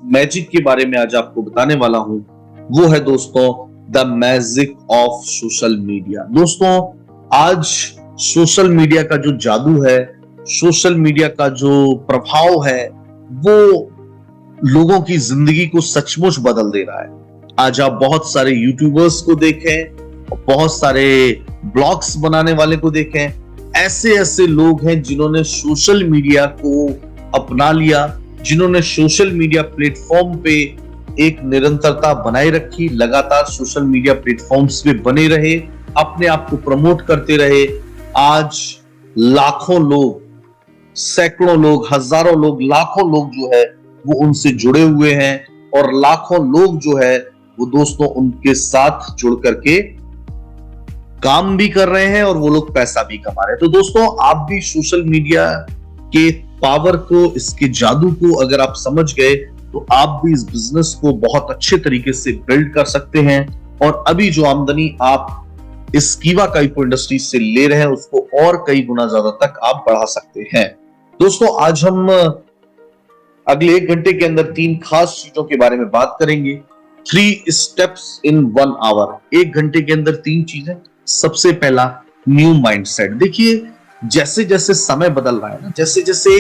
Magic के बारे में आज आपको बताने वाला हूं, वो है दोस्तों the magic of social media. दोस्तों, आज सोशल मीडिया का जो जादू है, सोशल मीडिया का जो प्रभाव है, वो लोगों की जिंदगी को सचमुच बदल दे रहा है। आज आप बहुत सारे यूट्यूबर्स को देखें, बहुत सारे ब्लॉग्स बनाने वाले को देखें, ऐसे ऐसे लोग हैं जिन्होंने सोशल मीडिया को अपना लिया, जिन्होंने सोशल मीडिया प्लेटफॉर्म पे एक निरंतरता बनाए रखी, लगातार सोशल मीडिया प्लेटफॉर्म्स पे बने रहे, अपने आप को प्रमोट करते रहे। आज लाखों लोग, सैकड़ों लोग, हजारों लोग, लाखों लोग जो है वो उनसे जुड़े हुए हैं, और लाखों लोग जो है वो दोस्तों उनके साथ जुड़ करके काम भी कर रहे हैं और वो लोग पैसा भी कमा रहे हैं। तो दोस्तों, आप भी सोशल मीडिया के पावर को, इसके जादू को अगर आप समझ गए तो आप भी इस बिजनेस को बहुत अच्छे तरीके से बिल्ड कर सकते हैं, और अभी जो आमदनी आप इस कीवा काइपो इंडस्ट्री से ले रहे हैं उसको और कई गुना ज्यादा तक आप बढ़ा सकते हैं। दोस्तों, आज हम अगले 1 घंटे के अंदर 3 खास चीजों के बारे में बात करेंगे। 3 स्टेप्स इन 1 आवर। 1 घंटे के अंदर 3 चीजें। सबसे पहला, न्यू माइंडसेट। देखिए, जैसे जैसे समय बदल रहा है ना, जैसे जैसे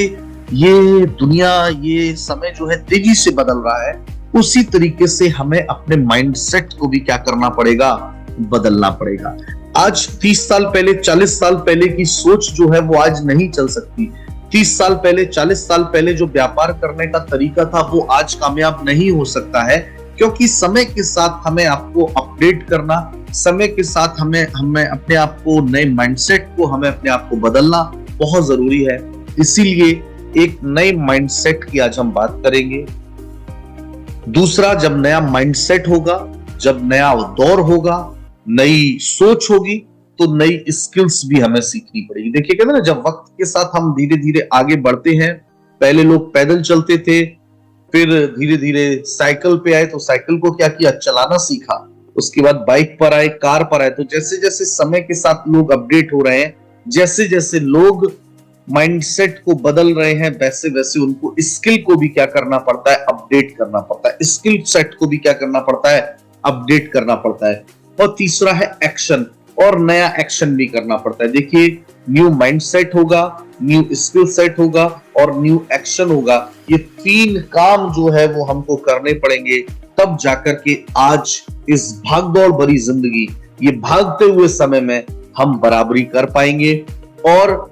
ये दुनिया, ये समय जो है तेजी से बदल रहा है, उसी तरीके से हमें अपने माइंडसेट को भी क्या करना पड़ेगा, बदलना पड़ेगा। आज 30 साल पहले, 40 साल पहले की सोच जो है वो आज नहीं चल सकती। 30 साल पहले, 40 साल पहले जो व्यापार करने का तरीका था वो आज कामयाब नहीं हो सकता है, क्योंकि समय के साथ हमें आपको अपडेट करना, समय के साथ हमें अपने आप को, नए माइंडसेट को हमें अपने आप को बदलना बहुत जरूरी है। इसीलिए एक नए माइंडसेट की आज हम बात करेंगे। दूसरा, जब नया माइंडसेट होगा, जब नया दौर होगा, नई सोच होगी, तो नई स्किल्स भी हमें सीखनी पड़ेगी। देखिए, कहते हैं ना, जब वक्त के साथ हम धीरे धीरे आगे बढ़ते हैं, पहले लोग पैदल चलते थे, फिर धीरे धीरे साइकिल पे आए तो साइकिल को क्या किया, चलाना सीखा, उसके बाद बाइक पर आए, कार पर आए। तो जैसे जैसे समय के साथ लोग अपडेट हो रहे हैं, जैसे जैसे लोग माइंडसेट को बदल रहे हैं, वैसे वैसे उनको स्किल को भी क्या करना पड़ता है, अपडेट करना पड़ता है। स्किल सेट को भी क्या करना पड़ता है, अपडेट करना पड़ता है। और तीसरा है एक्शन, और नया एक्शन भी करना पड़ता है। देखिए, न्यू माइंडसेट होगा, न्यू स्किल सेट होगा और न्यू एक्शन होगा। ये 3 काम जो है वो हमको करने पड़ेंगे, तब जाकर के आज इस भागदौड़ भरी जिंदगी, ये भागते हुए समय में हम बराबरी कर पाएंगे, और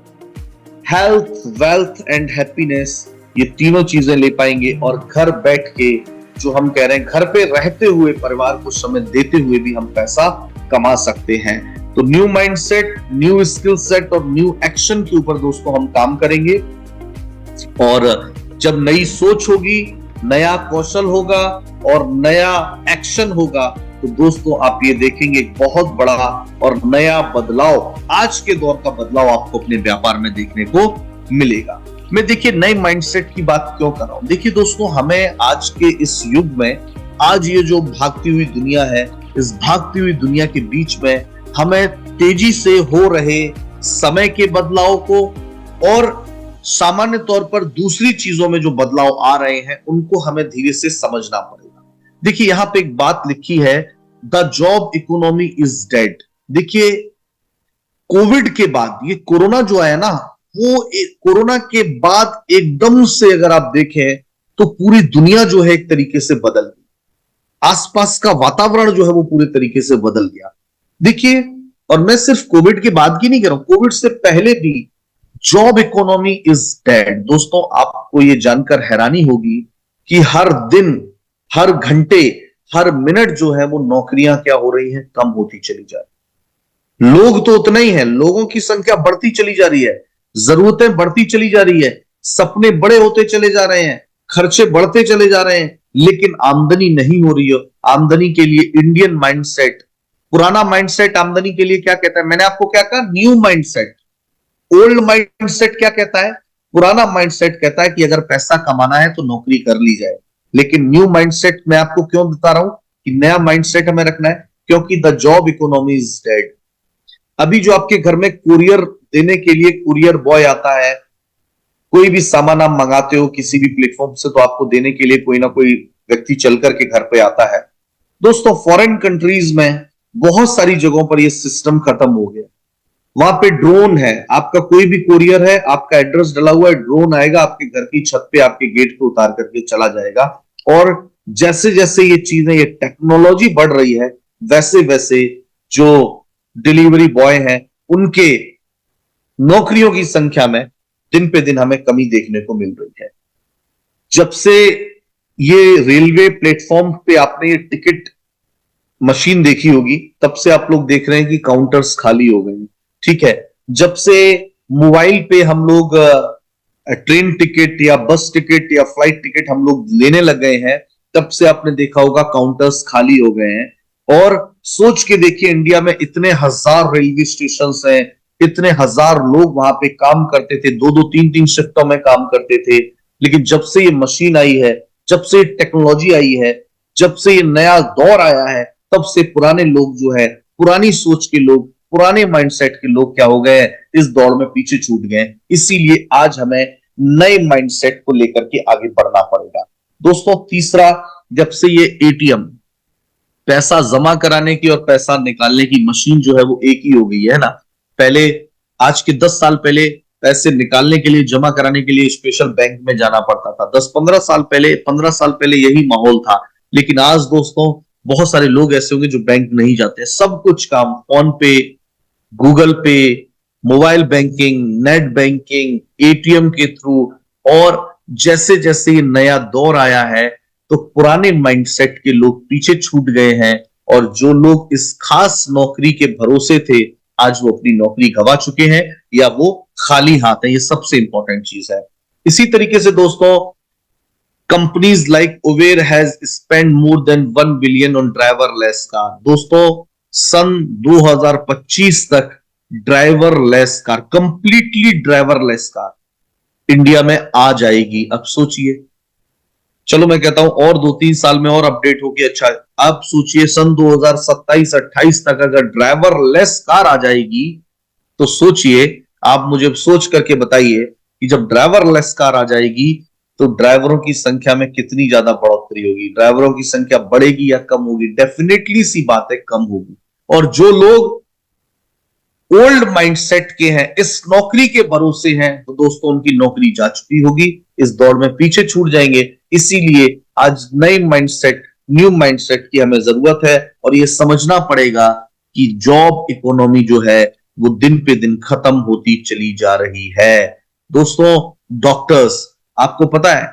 हेल्थ, वेल्थ एंड हैप्पीनेस, ये तीनों चीजें ले पाएंगे। और घर बैठ के, जो हम कह रहे हैं, घर पे रहते हुए, परिवार को समय देते हुए भी हम पैसा कमा सकते हैं। तो new mindset, new skill set और न्यू एक्शन के ऊपर दोस्तों हम काम करेंगे। और जब नई सोच होगी, नया कौशल होगा और नया एक्शन होगा, तो दोस्तों आप ये देखेंगे बहुत बड़ा और नया बदलाव, आज के दौर का बदलाव आपको अपने व्यापार में देखने को मिलेगा। मैं देखिए नए माइंडसेट की बात क्यों कर रहा हूं। देखिए दोस्तों, हमें आज के इस युग में, आज ये जो भागती हुई दुनिया है, इस भागती हुई दुनिया के बीच में हमें तेजी से हो रहे समय के बदलाव को, और सामान्य तौर पर दूसरी चीजों में जो बदलाव आ रहे हैं, उनको हमें धीरे से समझना पड़ेगा। देखिए, यहां पे एक बात लिखी है, the job economy is dead. देखिए, कोविड के बाद, ये कोरोना जो आया ना, वो कोरोना के बाद एकदम से अगर आप देखें तो पूरी दुनिया जो है एक तरीके से बदल गई, आसपास का वातावरण जो है वो पूरे तरीके से बदल गया। देखिए, और मैं सिर्फ कोविड के बाद की नहीं कह रहा हूं, कोविड से पहले भी जॉब इकोनॉमी इज डेड। दोस्तों, आपको ये जानकर हैरानी होगी कि हर दिन, हर घंटे, हर मिनट जो है वो नौकरियां क्या हो रही हैं, कम होती चली जा रही। लोग तो उतना ही है, लोगों की संख्या बढ़ती चली जा रही है, जरूरतें बढ़ती चली जा रही है, सपने बड़े होते चले जा रहे हैं, खर्चे बढ़ते चले जा रहे हैं, लेकिन आमदनी नहीं हो रही है। आमदनी के लिए इंडियन माइंडसेट, पुराना माइंडसेट आमदनी के लिए क्या कहता है, मैंने आपको क्या कहा, न्यू माइंडसेट। ओल्ड माइंडसेट क्या कहता है, पुराना माइंडसेट कहता है कि अगर पैसा कमाना है तो नौकरी कर ली जाए। लेकिन न्यू माइंडसेट मैं आपको क्यों बता रहा हूं कि नया माइंडसेट हमें रखना है, क्योंकि the job economy is dead. अभी जो आपके घर में कुरियर देने के लिए कुरियर बॉय आता है, कोई भी सामान आप मंगाते हो किसी भी प्लेटफॉर्म से, तो आपको देने के लिए कोई ना कोई व्यक्ति चल करके घर पे आता है। दोस्तों फॉरेन कंट्रीज में बहुत सारी जगहों पर यह सिस्टम खत्म हो गया। वहां पे ड्रोन है, आपका कोई भी कोरियर है, आपका एड्रेस डला हुआ है, ड्रोन आएगा आपके घर की छत पे आपके गेट पे उतार करके चला जाएगा। और जैसे जैसे ये चीजें, ये टेक्नोलॉजी बढ़ रही है, वैसे वैसे जो डिलीवरी बॉय हैं उनके नौकरियों की संख्या में दिन पे दिन हमें कमी देखने को मिल रही है। जब से ये रेलवे प्लेटफॉर्म पे आपने ये टिकट मशीन देखी होगी, तब से आप लोग देख रहे हैं कि काउंटर्स खाली हो गए हैं। ठीक है, जब से मोबाइल पे हम लोग ट्रेन टिकट या बस टिकट या फ्लाइट टिकट हम लोग लेने लग गए हैं, तब से आपने देखा होगा काउंटर्स खाली हो गए हैं। और सोच के देखिए, इंडिया में इतने हजार रेलवे स्टेशन हैं, इतने हजार लोग वहां पे काम करते थे, दो दो तीन तीन शिफ्टों में काम करते थे। लेकिन जब से ये मशीन आई है, जब से टेक्नोलॉजी आई है, जब से ये नया दौर आया है, तब से पुराने लोग जो है, पुरानी सोच के लोग, पुराने माइंडसेट के लोग क्या हो गए, इस दौड़ में पीछे छूट गए। इसीलिए आज हमें नए माइंडसेट को लेकर के आगे बढ़ना पड़ेगा। दोस्तों तीसरा, जब से ये एटीएम, पैसा जमा कराने की और पैसा निकालने की मशीन जो है वो एक ही हो गई है ना। पहले, आज के 10 साल पहले पैसे निकालने के लिए, जमा कराने के लिए स्पेशल बैंक में जाना पड़ता था। 10-15 साल पहले, 15 साल पहले यही माहौल था। लेकिन आज दोस्तों बहुत सारे लोग ऐसे होंगे जो बैंक नहीं जाते, सब कुछ काम फोन पे, गूगल पे, mobile banking, net banking, ATM के थ्रू। और जैसे जैसे ये नया दौर आया है, तो पुराने माइंडसेट के लोग पीछे छूट गए हैं, और जो लोग इस खास नौकरी के भरोसे थे, आज वो अपनी नौकरी गंवा चुके हैं या वो खाली हाथ है। ये सबसे इंपॉर्टेंट चीज है। इसी तरीके से दोस्तों, companies like Uber has spend more than 1 billion on driverless car. दोस्तों सन 2025 तक driverless car, completely driverless car India में आ जाएगी। अब सोचिए, चलो मैं कहता हूं और 2-3 साल में और अपडेट होगी। अच्छा, अब सोचिए सन 2027-28 तक अगर ड्राइवरलेस कार आ जाएगी, तो सोचिए, आप मुझे सोच करके बताइए कि जब ड्राइवरलेस कार आ जाएगी, तो ड्राइवरों की संख्या में कितनी ज्यादा बढ़ोतरी होगी। ड्राइवरों की संख्या बढ़ेगी या कम होगी? डेफिनेटली सी बात है, कम होगी। और जो लोग ओल्ड माइंडसेट के हैं, इस नौकरी के भरोसे हैं, तो दोस्तों उनकी नौकरी जा चुकी होगी, इस दौड़ में पीछे छूट जाएंगे। इसीलिए आज नए माइंडसेट, न्यू माइंडसेट की हमें जरूरत है। और यह समझना पड़ेगा कि जॉब इकोनॉमी जो है वो दिन पे दिन खत्म होती चली जा रही है। दोस्तों डॉक्टर्स, आपको पता है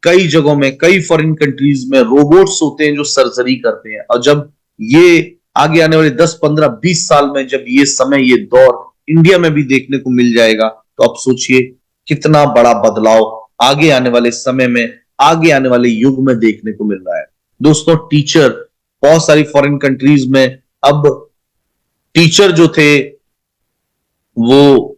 कई जगहों में, कई फॉरेन कंट्रीज में रोबोट्स होते हैं जो सर्जरी करते हैं। और जब ये आगे आने वाले 10, 15, 20 साल में जब ये समय, ये दौर इंडिया में भी देखने को मिल जाएगा, तो आप सोचिए कितना बड़ा बदलाव आगे आने वाले समय में, आगे आने वाले युग में देखने को मिल रहा है। दोस्तों टीचर, बहुत सारी फॉरेन कंट्रीज में अब टीचर जो थे वो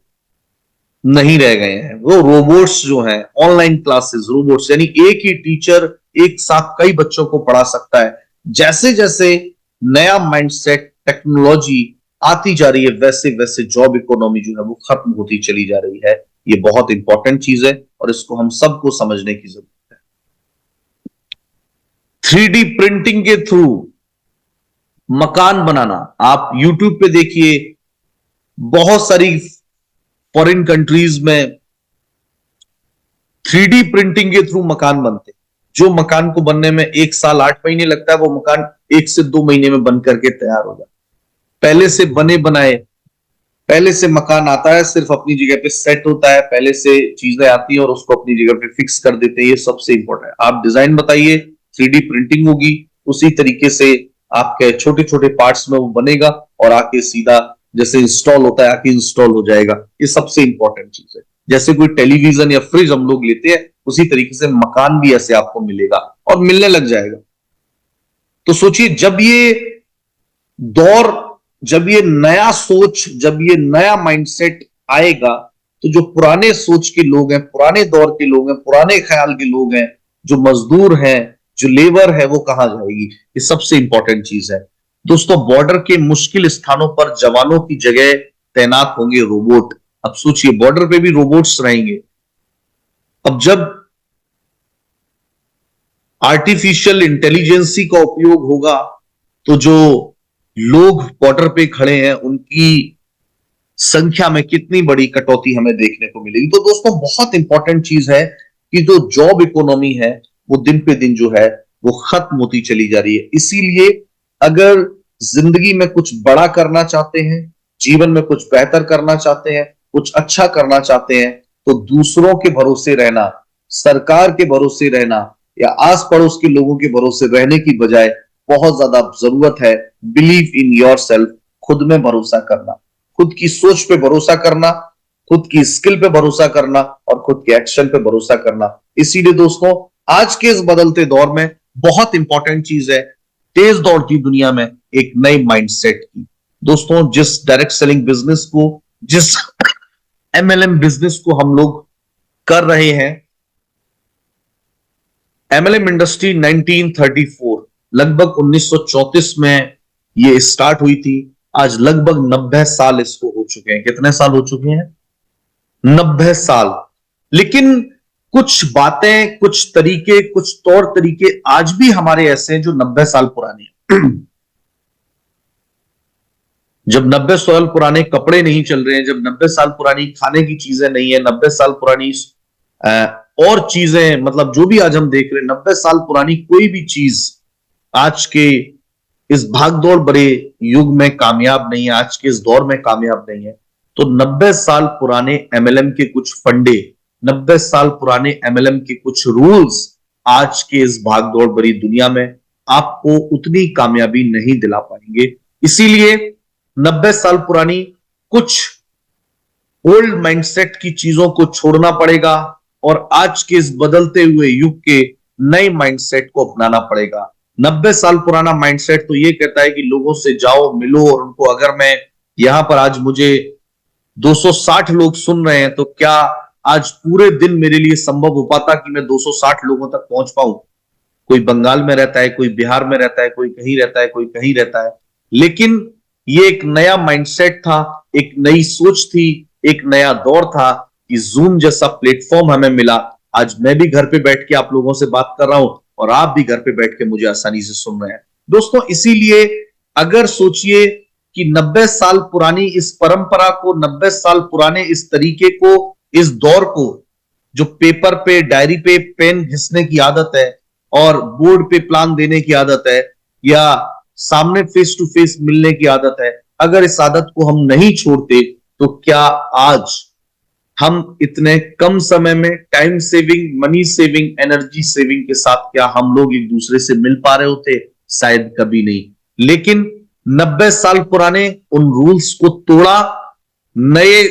नहीं रह गए हैं, वो रोबोट्स जो हैं, ऑनलाइन क्लासेस, रोबोट्स, यानी एक ही टीचर एक साथ कई बच्चों को पढ़ा सकता है। जैसे जैसे नया माइंडसेट, टेक्नोलॉजी आती जा रही है, वैसे वैसे जॉब इकोनॉमी जो है वो खत्म होती चली जा रही है। ये बहुत इंपॉर्टेंट चीज है और इसको हम सबको समझने की जरूरत है। 3D प्रिंटिंग के थ्रू मकान बनाना, आप यूट्यूब पे देखिए, बहुत सारी फॉरेन कंट्रीज में 3D प्रिंटिंग के थ्रू मकान बनते। जो मकान को बनने में 1 साल 8 महीने लगता है, वो मकान 1 से 2 महीने में बन करके तैयार हो जाता है। पहले से बने बनाए, पहले से मकान आता है, सिर्फ अपनी जगह पे सेट होता है, पहले से चीजें आती हैं और उसको अपनी जगह पे फिक्स कर देते हैं। ये सबसे इंपॉर्टेंट है। आप डिजाइन बताइए, 3D प्रिंटिंग होगी, उसी तरीके से आपके छोटे छोटे पार्ट्स में वो बनेगा और आके सीधा जैसे इंस्टॉल होता है आके इंस्टॉल हो जाएगा। ये सबसे इंपॉर्टेंट चीज है। जैसे कोई टेलीविजन या फ्रिज हम लोग लेते हैं, उसी तरीके से मकान भी ऐसे आपको मिलेगा और मिलने लग जाएगा। तो सोचिए, जब ये दौर, जब ये नया सोच, जब ये नया माइंडसेट आएगा, तो जो पुराने सोच के लोग हैं, पुराने दौर के लोग हैं, पुराने ख्याल के लोग हैं, जो मजदूर हैं, जो लेबर है, वो कहां जाएगी? ये सबसे इंपॉर्टेंट चीज है। दोस्तों बॉर्डर के मुश्किल स्थानों पर जवानों की जगह तैनात होंगे रोबोट। अब सोचिए, बॉर्डर पे भी रोबोट्स रहेंगे। अब जब आर्टिफिशियल इंटेलिजेंसी का उपयोग होगा तो जो लोग बॉर्डर पे खड़े हैं उनकी संख्या में कितनी बड़ी कटौती हमें देखने को मिलेगी। तो दोस्तों बहुत इंपॉर्टेंट चीज है कि जो जॉब इकोनॉमी है वो दिन पे दिन जो है वो खत्म होती चली जा रही है। इसीलिए अगर जिंदगी में कुछ बड़ा करना चाहते हैं, जीवन में कुछ बेहतर करना चाहते हैं, कुछ अच्छा करना चाहते हैं, तो दूसरों के भरोसे रहना, सरकार के भरोसे रहना या आस पड़ोस के लोगों के भरोसे रहने की बजाय बहुत ज्यादा जरूरत है बिलीव इन योर सेल्फ, खुद में भरोसा करना, खुद की सोच पे भरोसा करना, खुद की स्किल पे भरोसा करना और खुद के एक्शन पे भरोसा करना। इसीलिए दोस्तों आज के इस बदलते दौर में बहुत इंपॉर्टेंट चीज है तेज दौड़ती दुनिया में एक नई माइंडसेट की। दोस्तों जिस डायरेक्ट सेलिंग बिजनेस को, जिस एमएलएम बिजनेस को हम लोग कर रहे हैं, एमएलएम इंडस्ट्री 1934 लगभग 1934 में ये स्टार्ट हुई थी। आज लगभग 90 साल इसको हो चुके हैं। कितने साल हो चुके हैं? 90 साल। लेकिन कुछ बातें, कुछ तरीके, कुछ तौर तरीके आज भी हमारे ऐसे हैं जो 90 साल पुराने हैं। जब 90 साल पुराने कपड़े नहीं चल रहे हैं, जब 90 साल पुरानी खाने की चीजें नहीं है, 90 साल पुरानी और चीजें, मतलब जो भी आज हम देख रहे हैं, 90 साल पुरानी कोई भी चीज आज के इस भागदौड़ बड़े युग में कामयाब नहीं है, आज के इस दौर में कामयाब नहीं है। तो 90 साल पुराने एमएलएम के कुछ फंडे, 90 साल पुराने एमएलएम के कुछ रूल्स आज के इस भागदौड़ भरी दुनिया में आपको उतनी कामयाबी नहीं दिला पाएंगे। इसीलिए 90 साल पुरानी कुछ ओल्ड माइंडसेट की चीजों को छोड़ना पड़ेगा और आज के इस बदलते हुए युग के नए माइंडसेट को अपनाना पड़ेगा। 90 साल पुराना माइंडसेट तो ये कहता है कि लोगों से जाओ, मिलो और उनको, अगर मैं यहां पर आज मुझे 260 लोग सुन रहे हैं तो क्या आज पूरे दिन मेरे लिए संभव हो पाता कि मैं 260 लोगों तक पहुंच पाऊं? कोई बंगाल में रहता है, कोई बिहार में रहता है, कोई कहीं रहता है, कोई कहीं रहता है। लेकिन ये एक नया माइंडसेट था, एक नई सोच थी, एक नया दौर था कि जूम जैसा प्लेटफॉर्म हमें मिला। आज मैं भी घर पे बैठ के आप लोगों से बात कर रहा हूं और आप भी घर पे बैठ के मुझे आसानी से सुन रहे हैं। दोस्तों इसीलिए अगर सोचिए कि 90 साल पुरानी इस परंपरा को, 90 साल पुराने इस तरीके को, इस दौर को, जो पेपर पे, डायरी पे पेन घिसने की आदत है और बोर्ड पे प्लान देने की आदत है या सामने फेस टू फेस मिलने की आदत है, अगर इस आदत को हम नहीं छोड़ते तो क्या आज हम इतने कम समय में time saving, money saving, energy saving के साथ क्या हम लोग एक दूसरे से मिल पा रहे होते? शायद कभी नहीं। लेकिन 90 साल पुराने उन रूल्स को तोड़ा, नए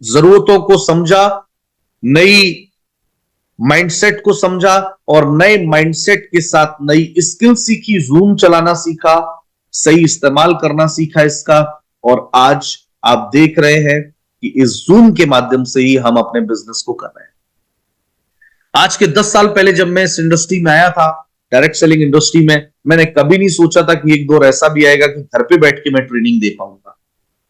जरूरतों को समझा, नई माइंडसेट को समझा और नए माइंडसेट के साथ नई स्किल सीखी, जूम चलाना सीखा, सही इस्तेमाल करना सीखा इसका, और आज आप देख रहे हैं कि इस जूम के माध्यम से ही हम अपने बिजनेस को कर रहे हैं। आज के 10 साल पहले जब मैं इस इंडस्ट्री में आया था, डायरेक्ट सेलिंग इंडस्ट्री में, मैंने कभी नहीं सोचा था कि एक दौर ऐसा भी आएगा कि घर पे बैठ के मैं ट्रेनिंग दे पाऊंगा,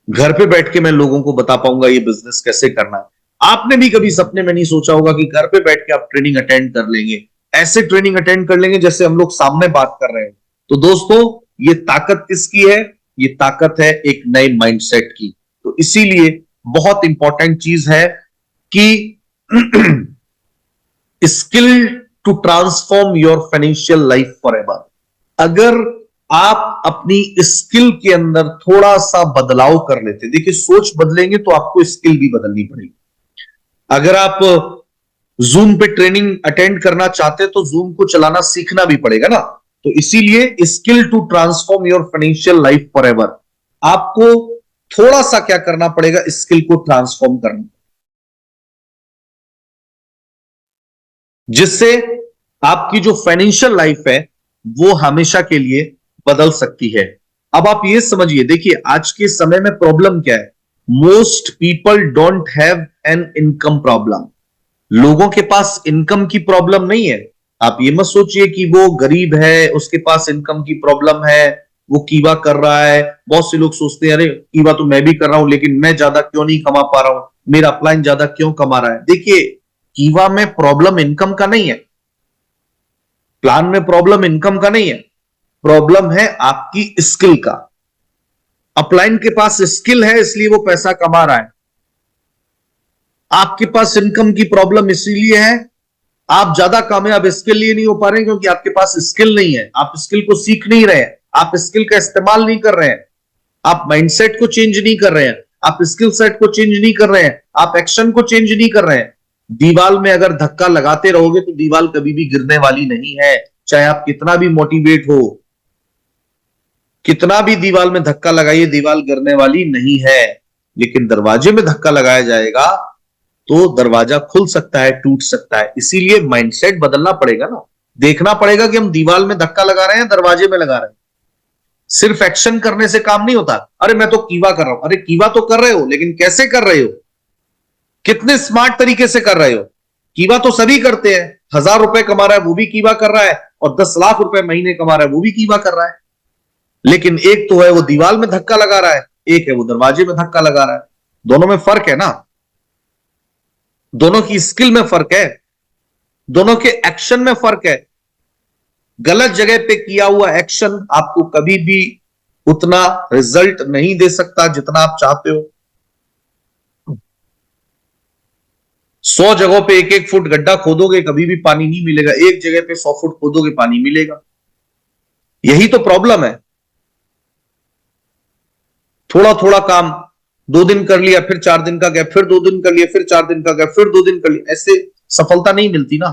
घर पे बैठ के मैं लोगों को बता पाऊंगा ये बिजनेस कैसे करना है। आपने भी कभी सपने में नहीं सोचा होगा कि घर पे बैठ के आप ट्रेनिंग अटेंड कर लेंगे, ऐसे ट्रेनिंग अटेंड कर लेंगे जैसे हम लोग सामने बात कर रहे हैं। तो दोस्तों ये ताकत किसकी है? ये ताकत है एक नए माइंडसेट की। तो इसीलिए बहुत इंपॉर्टेंट चीज है कि skill to transform your financial life forever. अगर आप अपनी स्किल के अंदर थोड़ा सा बदलाव कर लेते, देखिए सोच बदलेंगे तो आपको स्किल भी बदलनी पड़ेगी। अगर आप जूम पे ट्रेनिंग अटेंड करना चाहते हैं तो जूम को चलाना सीखना भी पड़ेगा ना। तो इसीलिए skill to transform your financial life forever, आपको थोड़ा सा क्या करना पड़ेगा? स्किल को ट्रांसफॉर्म करना, जिससे आपकी जो फाइनेंशियल लाइफ है वो हमेशा के लिए बदल सकती है। अब आप ये समझिए, देखिए आज के समय में प्रॉब्लम क्या है? Most people don't have an income problem. लोगों के पास इनकम की प्रॉब्लम नहीं है। आप ये मत सोचिए कि वो गरीब है, उसके पास इनकम की प्रॉब्लम है, वो कीवा कर रहा है। बहुत से लोग सोचते हैं अरे कीवा तो मैं भी कर रहा हूं लेकिन मैं ज्यादा क्यों नहीं कमा पा रहा हूं, मेरा अपलाइन ज्यादा क्यों कमा रहा है। देखिए कीवा में प्रॉब्लम इनकम का नहीं है, प्लान में प्रॉब्लम इनकम का नहीं है, प्रॉब्लम है आपकी स्किल का। अपलाइन के पास स्किल है इसलिए वो पैसा कमा रहा है, आपके पास इनकम की प्रॉब्लम इसीलिए है, आप ज्यादा कामयाब इसके लिए नहीं हो पा रहे हैं क्योंकि आपके पास स्किल नहीं है, आप स्किल को सीख नहीं रहे हैं, आप स्किल का इस्तेमाल नहीं कर रहे हैं, आप माइंडसेट को चेंज नहीं कर रहे हैं, आप स्किल सेट को चेंज नहीं कर रहे हैं, आप एक्शन को चेंज नहीं कर रहे हैं। दीवार में अगर धक्का लगाते रहोगे तो दीवार कभी भी गिरने वाली नहीं है, चाहे आप कितना भी मोटिवेट हो, कितना भी दीवार में धक्का लगाइए, दीवार गिरने वाली नहीं है। लेकिन दरवाजे में धक्का लगाया जाएगा तो दरवाजा खुल सकता है, टूट सकता है। इसीलिए माइंडसेट बदलना पड़ेगा ना, देखना पड़ेगा कि हम दीवार में धक्का लगा रहे हैं, दरवाजे में लगा रहे हैं। सिर्फ एक्शन करने से काम नहीं होता। अरे मैं तो कीवा कर रहा हूं, अरे कीवा तो कर रहे हो लेकिन कैसे कर रहे हो, कितने स्मार्ट तरीके से कर रहे हो। कीवा तो सभी करते हैं, 1000 रुपए कमा रहा है वो भी कीवा कर रहा है, और 10 लाख रुपए महीने कमा रहा है वो भी कीवा कर रहा है। लेकिन एक तो है वो दीवार में धक्का लगा रहा है, एक है वो दरवाजे में धक्का लगा रहा है। दोनों में फर्क है ना, दोनों की स्किल में फर्क है, दोनों के एक्शन में फर्क है। गलत जगह पे किया हुआ एक्शन आपको कभी भी उतना रिजल्ट नहीं दे सकता जितना आप चाहते हो। 100 जगहों पे 1-1 फुट गड्ढा खोदोगे कभी भी पानी नहीं मिलेगा, एक जगह पे 100 फुट खोदोगे पानी मिलेगा। यही तो प्रॉब्लम है। थोड़ा थोड़ा काम 2 दिन कर लिया, फिर 4 दिन का गैप, फिर 2 दिन कर लिया, फिर 4 दिन का गैप, फिर 2 दिन कर लिया, ऐसे सफलता नहीं मिलती ना।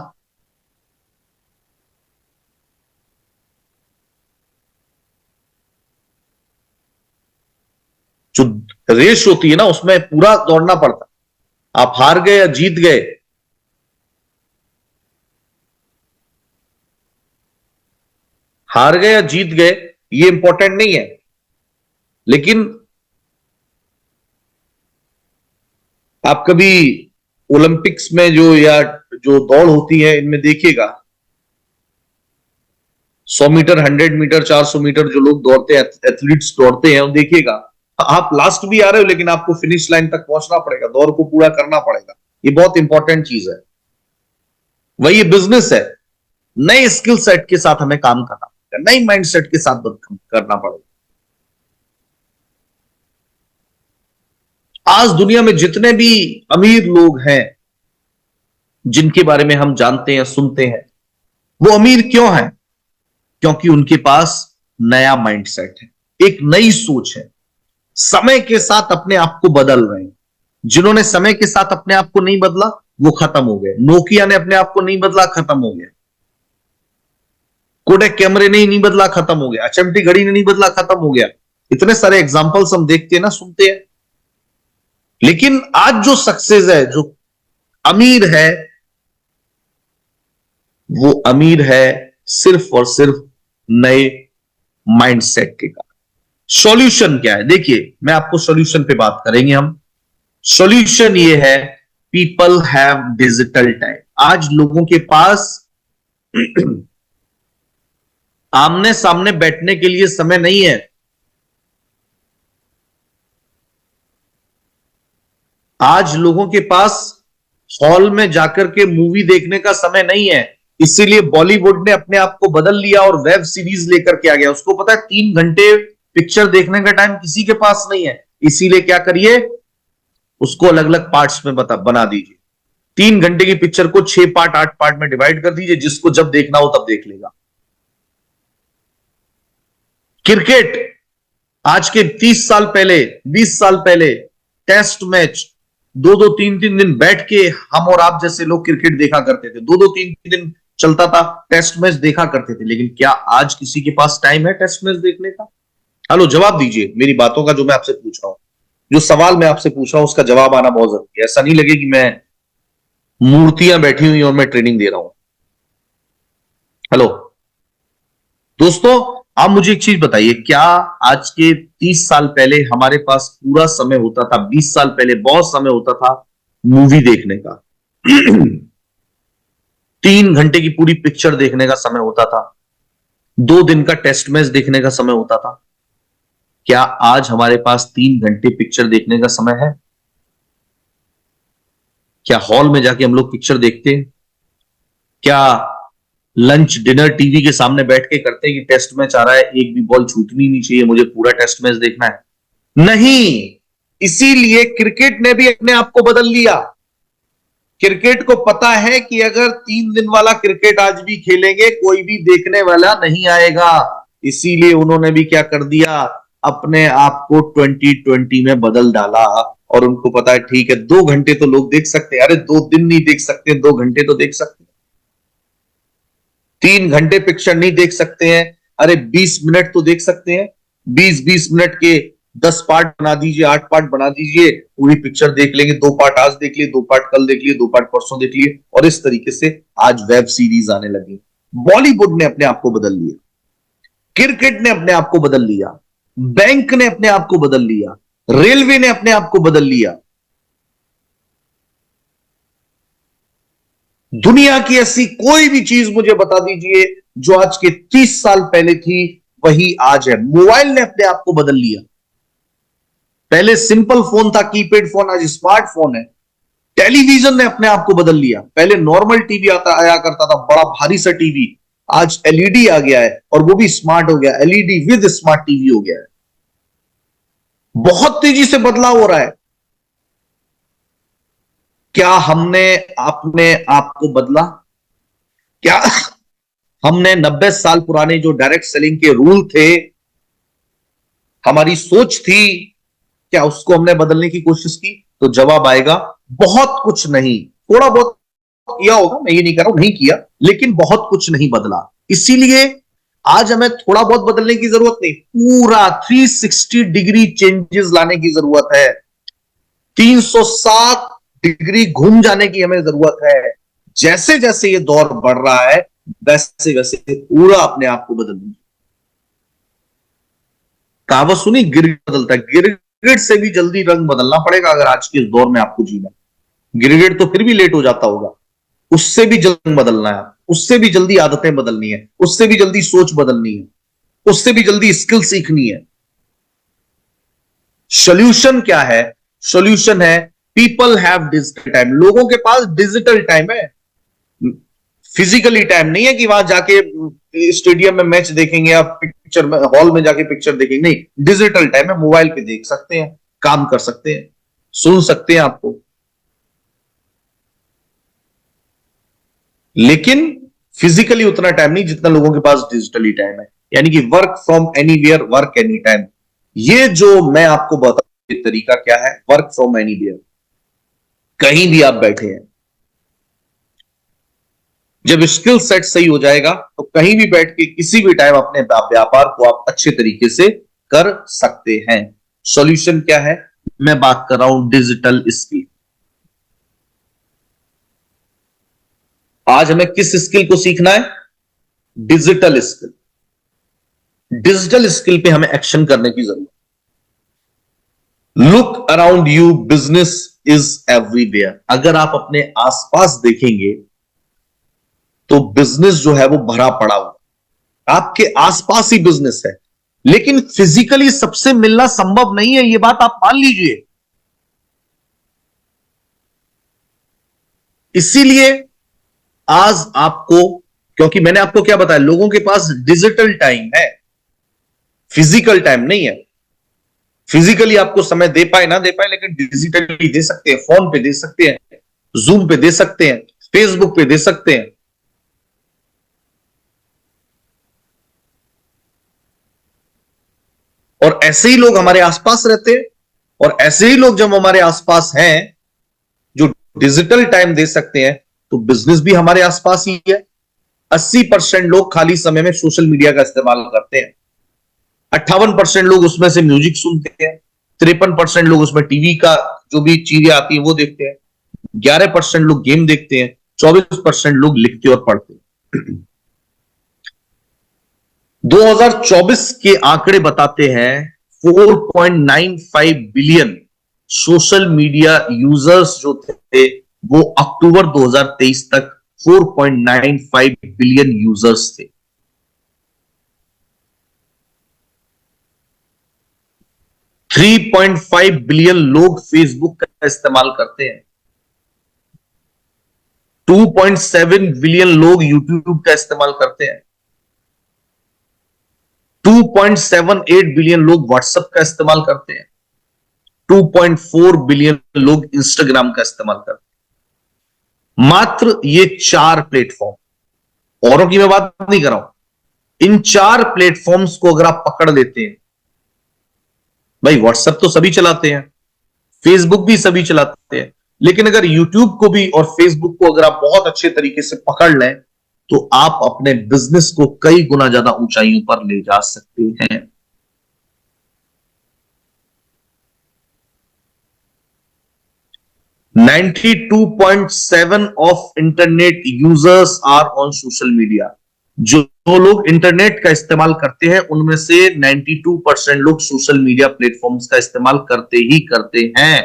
जो रेस होती है ना उसमें पूरा दौड़ना पड़ता। आप हार गए या जीत गए, हार गए या जीत गए ये इंपॉर्टेंट नहीं है, लेकिन आप कभी ओलंपिक्स में जो या जो दौड़ होती है इनमें देखिएगा, 100 मीटर, 100 मीटर, 400 मीटर जो लोग दौड़ते हैं, एथलीट्स दौड़ते हैं, देखिएगा आप लास्ट भी आ रहे हो लेकिन आपको फिनिश लाइन तक पहुंचना पड़ेगा, दौड़ को पूरा करना पड़ेगा। ये बहुत इंपॉर्टेंट चीज है। वही बिजनेस है, नए स्किल सेट के साथ हमें काम करना पड़ेगा, नई माइंड सेट के साथ करना पड़ेगा। आज दुनिया में जितने भी अमीर लोग हैं जिनके बारे में हम जानते हैं, सुनते हैं, वो अमीर क्यों हैं? क्योंकि उनके पास नया माइंडसेट है, एक नई सोच है, समय के साथ अपने आप को बदल रहे हैं। जिन्होंने समय के साथ अपने आप को नहीं बदला वो खत्म हो गए। नोकिया ने अपने आप को नहीं बदला, खत्म हो गया। कोडेक कैमरे ने नहीं बदला, खत्म हो गया। एचएमटी घड़ी ने नहीं बदला, खत्म हो गया। इतने सारे एग्जांपल्स हम देखते हैं ना, सुनते हैं। लेकिन आज जो सक्सेस है, जो अमीर है, वो अमीर है सिर्फ और सिर्फ नए माइंडसेट के कारण। सॉल्यूशन क्या है? देखिए, मैं आपको सॉल्यूशन पे बात करेंगे हम। सॉल्यूशन ये है, पीपल हैव डिजिटल टाइम। आज लोगों के पास आमने सामने बैठने के लिए समय नहीं है। आज लोगों के पास हॉल में जाकर के मूवी देखने का समय नहीं है। इसीलिए बॉलीवुड ने अपने आप को बदल लिया और वेब सीरीज लेकर के आ गया। उसको पता है 3 घंटे पिक्चर देखने का टाइम किसी के पास नहीं है। इसीलिए क्या करिए, उसको अलग अलग पार्ट्स में बना दीजिए। 3 घंटे की पिक्चर को 6 पार्ट, 8 पार्ट में डिवाइड कर दीजिए, जिसको जब देखना हो तब देख लेगा। क्रिकेट आज के 30 साल पहले, 20 साल पहले टेस्ट मैच 2-2, 3-3 दिन बैठ के हम और आप जैसे लोग क्रिकेट देखा करते थे। 2-2, 3-3 दिन चलता था, टेस्ट मैच देखा करते थे। लेकिन क्या आज किसी के पास टाइम है टेस्ट मैच देखने का? हेलो, जवाब दीजिए मेरी बातों का, जो मैं आपसे पूछ रहा हूं, जो सवाल मैं आपसे पूछ रहा हूं उसका जवाब आना बहुत जरूरी है। ऐसा नहीं लगे कि मैं मूर्तियां बैठी हुई और मैं ट्रेनिंग दे रहा हूं। हेलो दोस्तों, आप मुझे एक चीज बताइए, क्या आज के 30 साल पहले हमारे पास पूरा समय होता था? 20 साल पहले बहुत समय होता था मूवी देखने का। 3 घंटे की पूरी पिक्चर देखने का समय होता था। 2 दिन का टेस्ट मैच देखने का समय होता था। क्या आज हमारे पास 3 घंटे पिक्चर देखने का समय है? क्या हॉल में जाके हम लोग पिक्चर देखते हैं? क्या लंच डिनर टीवी के सामने बैठ के करते हैं कि टेस्ट मैच आ रहा है, एक भी बॉल छूटनी नहीं चाहिए, मुझे पूरा टेस्ट मैच देखना है? नहीं। इसीलिए क्रिकेट ने भी अपने आप को बदल लिया। क्रिकेट को पता है कि अगर 3 दिन वाला क्रिकेट आज भी खेलेंगे कोई भी देखने वाला नहीं आएगा। इसीलिए उन्होंने भी क्या कर दिया, अपने आप को 2020 में बदल डाला। और उनको पता है ठीक है 2 घंटे तो लोग देख सकते हैं, अरे 2 दिन नहीं देख सकते, 2 घंटे तो देख सकते हैं। 3 घंटे पिक्चर नहीं देख सकते हैं, अरे 20 मिनट तो देख सकते हैं। 20-20 मिनट के 10 पार्ट बना दीजिए, 8 पार्ट बना दीजिए, पूरी पिक्चर देख लेंगे। 2 पार्ट आज देख लिए, 2 पार्ट कल देख लिए, 2 पार्ट परसों देख लिए, और इस तरीके से आज वेब सीरीज आने लगी। बॉलीवुड ने अपने आप को बदल लिया, क्रिकेट ने अपने आप को बदल लिया, बैंक ने अपने आप को बदल लिया, रेलवे ने अपने आप को बदल लिया। दुनिया की ऐसी कोई भी चीज मुझे बता दीजिए जो आज के 30 साल पहले थी वही आज है। मोबाइल ने अपने आप को बदल लिया। पहले सिंपल फोन था, कीपैड फोन, आज स्मार्टफोन है। टेलीविजन ने अपने आप को बदल लिया। पहले नॉर्मल टीवी आता आया करता था, बड़ा भारी सा टीवी, आज एलईडी आ गया है, और वो भी स्मार्ट हो गया, एलईडी विद स्मार्ट टीवी हो गया है। बहुत तेजी से बदलाव हो रहा है। क्या हमने अपने आप को बदला? क्या हमने 90 साल पुराने जो डायरेक्ट सेलिंग के रूल थे, हमारी सोच थी, क्या उसको हमने बदलने की कोशिश की? तो जवाब आएगा बहुत कुछ नहीं। थोड़ा बहुत किया होगा, मैं ये नहीं कह रहा हूं नहीं किया, लेकिन बहुत कुछ नहीं बदला। इसीलिए आज हमें थोड़ा बहुत बदलने की जरूरत नहीं, पूरा 360 डिग्री चेंजेस लाने की जरूरत है। 360 डिग्री घूम जाने की हमें जरूरत है। जैसे जैसे ये दौर बढ़ रहा है वैसे वैसे पूरा अपने आप को बदलना। कहावत सुनी, गिरगिट बदलता है, गिरगिट से भी जल्दी रंग बदलना पड़ेगा अगर आज के इस दौर में आपको जीना। गिरगिट तो फिर भी लेट हो जाता होगा, उससे भी जल्दी बदलना है, उससे भी जल्दी आदतें बदलनी है, उससे भी जल्दी सोच बदलनी है, उससे भी जल्दी स्किल सीखनी है। सोल्यूशन क्या है? सोल्यूशन है पीपल हैव डिजिटल टाइम। लोगों के पास डिजिटल टाइम है, फिजिकली टाइम नहीं है कि वहां जाके स्टेडियम में मैच देखेंगे या पिक्चर में हॉल में जाके पिक्चर देखेंगे। नहीं, डिजिटल टाइम है, मोबाइल पे देख सकते हैं, काम कर सकते हैं, सुन सकते हैं आपको। लेकिन फिजिकली उतना टाइम नहीं जितना लोगों के पास डिजिटली टाइम है। यानी कि work from anywhere, work any time. ये जो मैं आपको बता तरीका क्या है, वर्क फ्रॉम एनीवेयर, कहीं भी आप बैठे हैं। जब स्किल सेट सही हो जाएगा तो कहीं भी बैठ के किसी भी टाइम अपने व्यापार को आप अच्छे तरीके से कर सकते हैं। सॉल्यूशन क्या है? मैं बात कर रहा हूं डिजिटल स्किल। आज हमें किस स्किल को सीखना है? Digital skill. डिजिटल स्किल पे हमें एक्शन करने की जरूरत। Look around you, business is everywhere. अगर आप अपने आसपास देखेंगे तो बिजनेस जो है वो भरा पड़ा हुआ, आपके आसपास ही बिजनेस है, लेकिन फिजिकली सबसे मिलना संभव नहीं है, ये बात आप मान लीजिए। इसीलिए आज आपको, क्योंकि मैंने आपको क्या बताया, लोगों के पास डिजिटल टाइम है, फिजिकल टाइम नहीं है। फिजिकली आपको समय दे पाए ना दे पाए, लेकिन डिजिटली दे सकते हैं, फोन पे दे सकते हैं, जूम पे दे सकते हैं, फेसबुक पे दे सकते हैं। और ऐसे ही लोग हमारे आसपास रहते हैं, और ऐसे ही लोग जब हमारे आसपास हैं जो डिजिटल टाइम दे सकते हैं, तो बिजनेस भी हमारे आसपास ही है। 80% लोग खाली समय में सोशल मीडिया का इस्तेमाल करते हैं, 58% लोग उसमें से म्यूजिक सुनते हैं, 53% लोग उसमें टीवी का जो भी चीजें आती है वो देखते हैं, 11% लोग गेम देखते हैं, 24% लोग लिखते और पढ़ते हैं। 2024 के आंकड़े बताते हैं 4.95 बिलियन सोशल मीडिया यूजर्स जो थे वो अक्टूबर 2023 तक 4.95 बिलियन यूजर्स थे। 3.5 बिलियन लोग फेसबुक का इस्तेमाल करते हैं। 2.7 बिलियन लोग यूट्यूब का इस्तेमाल करते हैं। 2.78 बिलियन लोग व्हाट्सएप का इस्तेमाल करते हैं। 2.4 बिलियन लोग इंस्टाग्राम का इस्तेमाल करते हैं। मात्र ये 4 प्लेटफॉर्म, औरों की मैं बात नहीं कर रहा हूं। इन 4 प्लेटफॉर्म्स को अगर आप पकड़ लेते हैं, भाई व्हाट्सएप तो सभी चलाते हैं, फेसबुक भी सभी चलाते हैं, लेकिन अगर यूट्यूब को भी और फेसबुक को अगर आप बहुत अच्छे तरीके से पकड़ लें तो आप अपने बिजनेस को कई गुना ज्यादा ऊंचाइयों पर ले जा सकते हैं। "92.7 of internet users are on social media" जो लोग इंटरनेट का इस्तेमाल करते हैं उनमें से 92% लोग सोशल मीडिया प्लेटफॉर्म्स का इस्तेमाल करते ही करते हैं।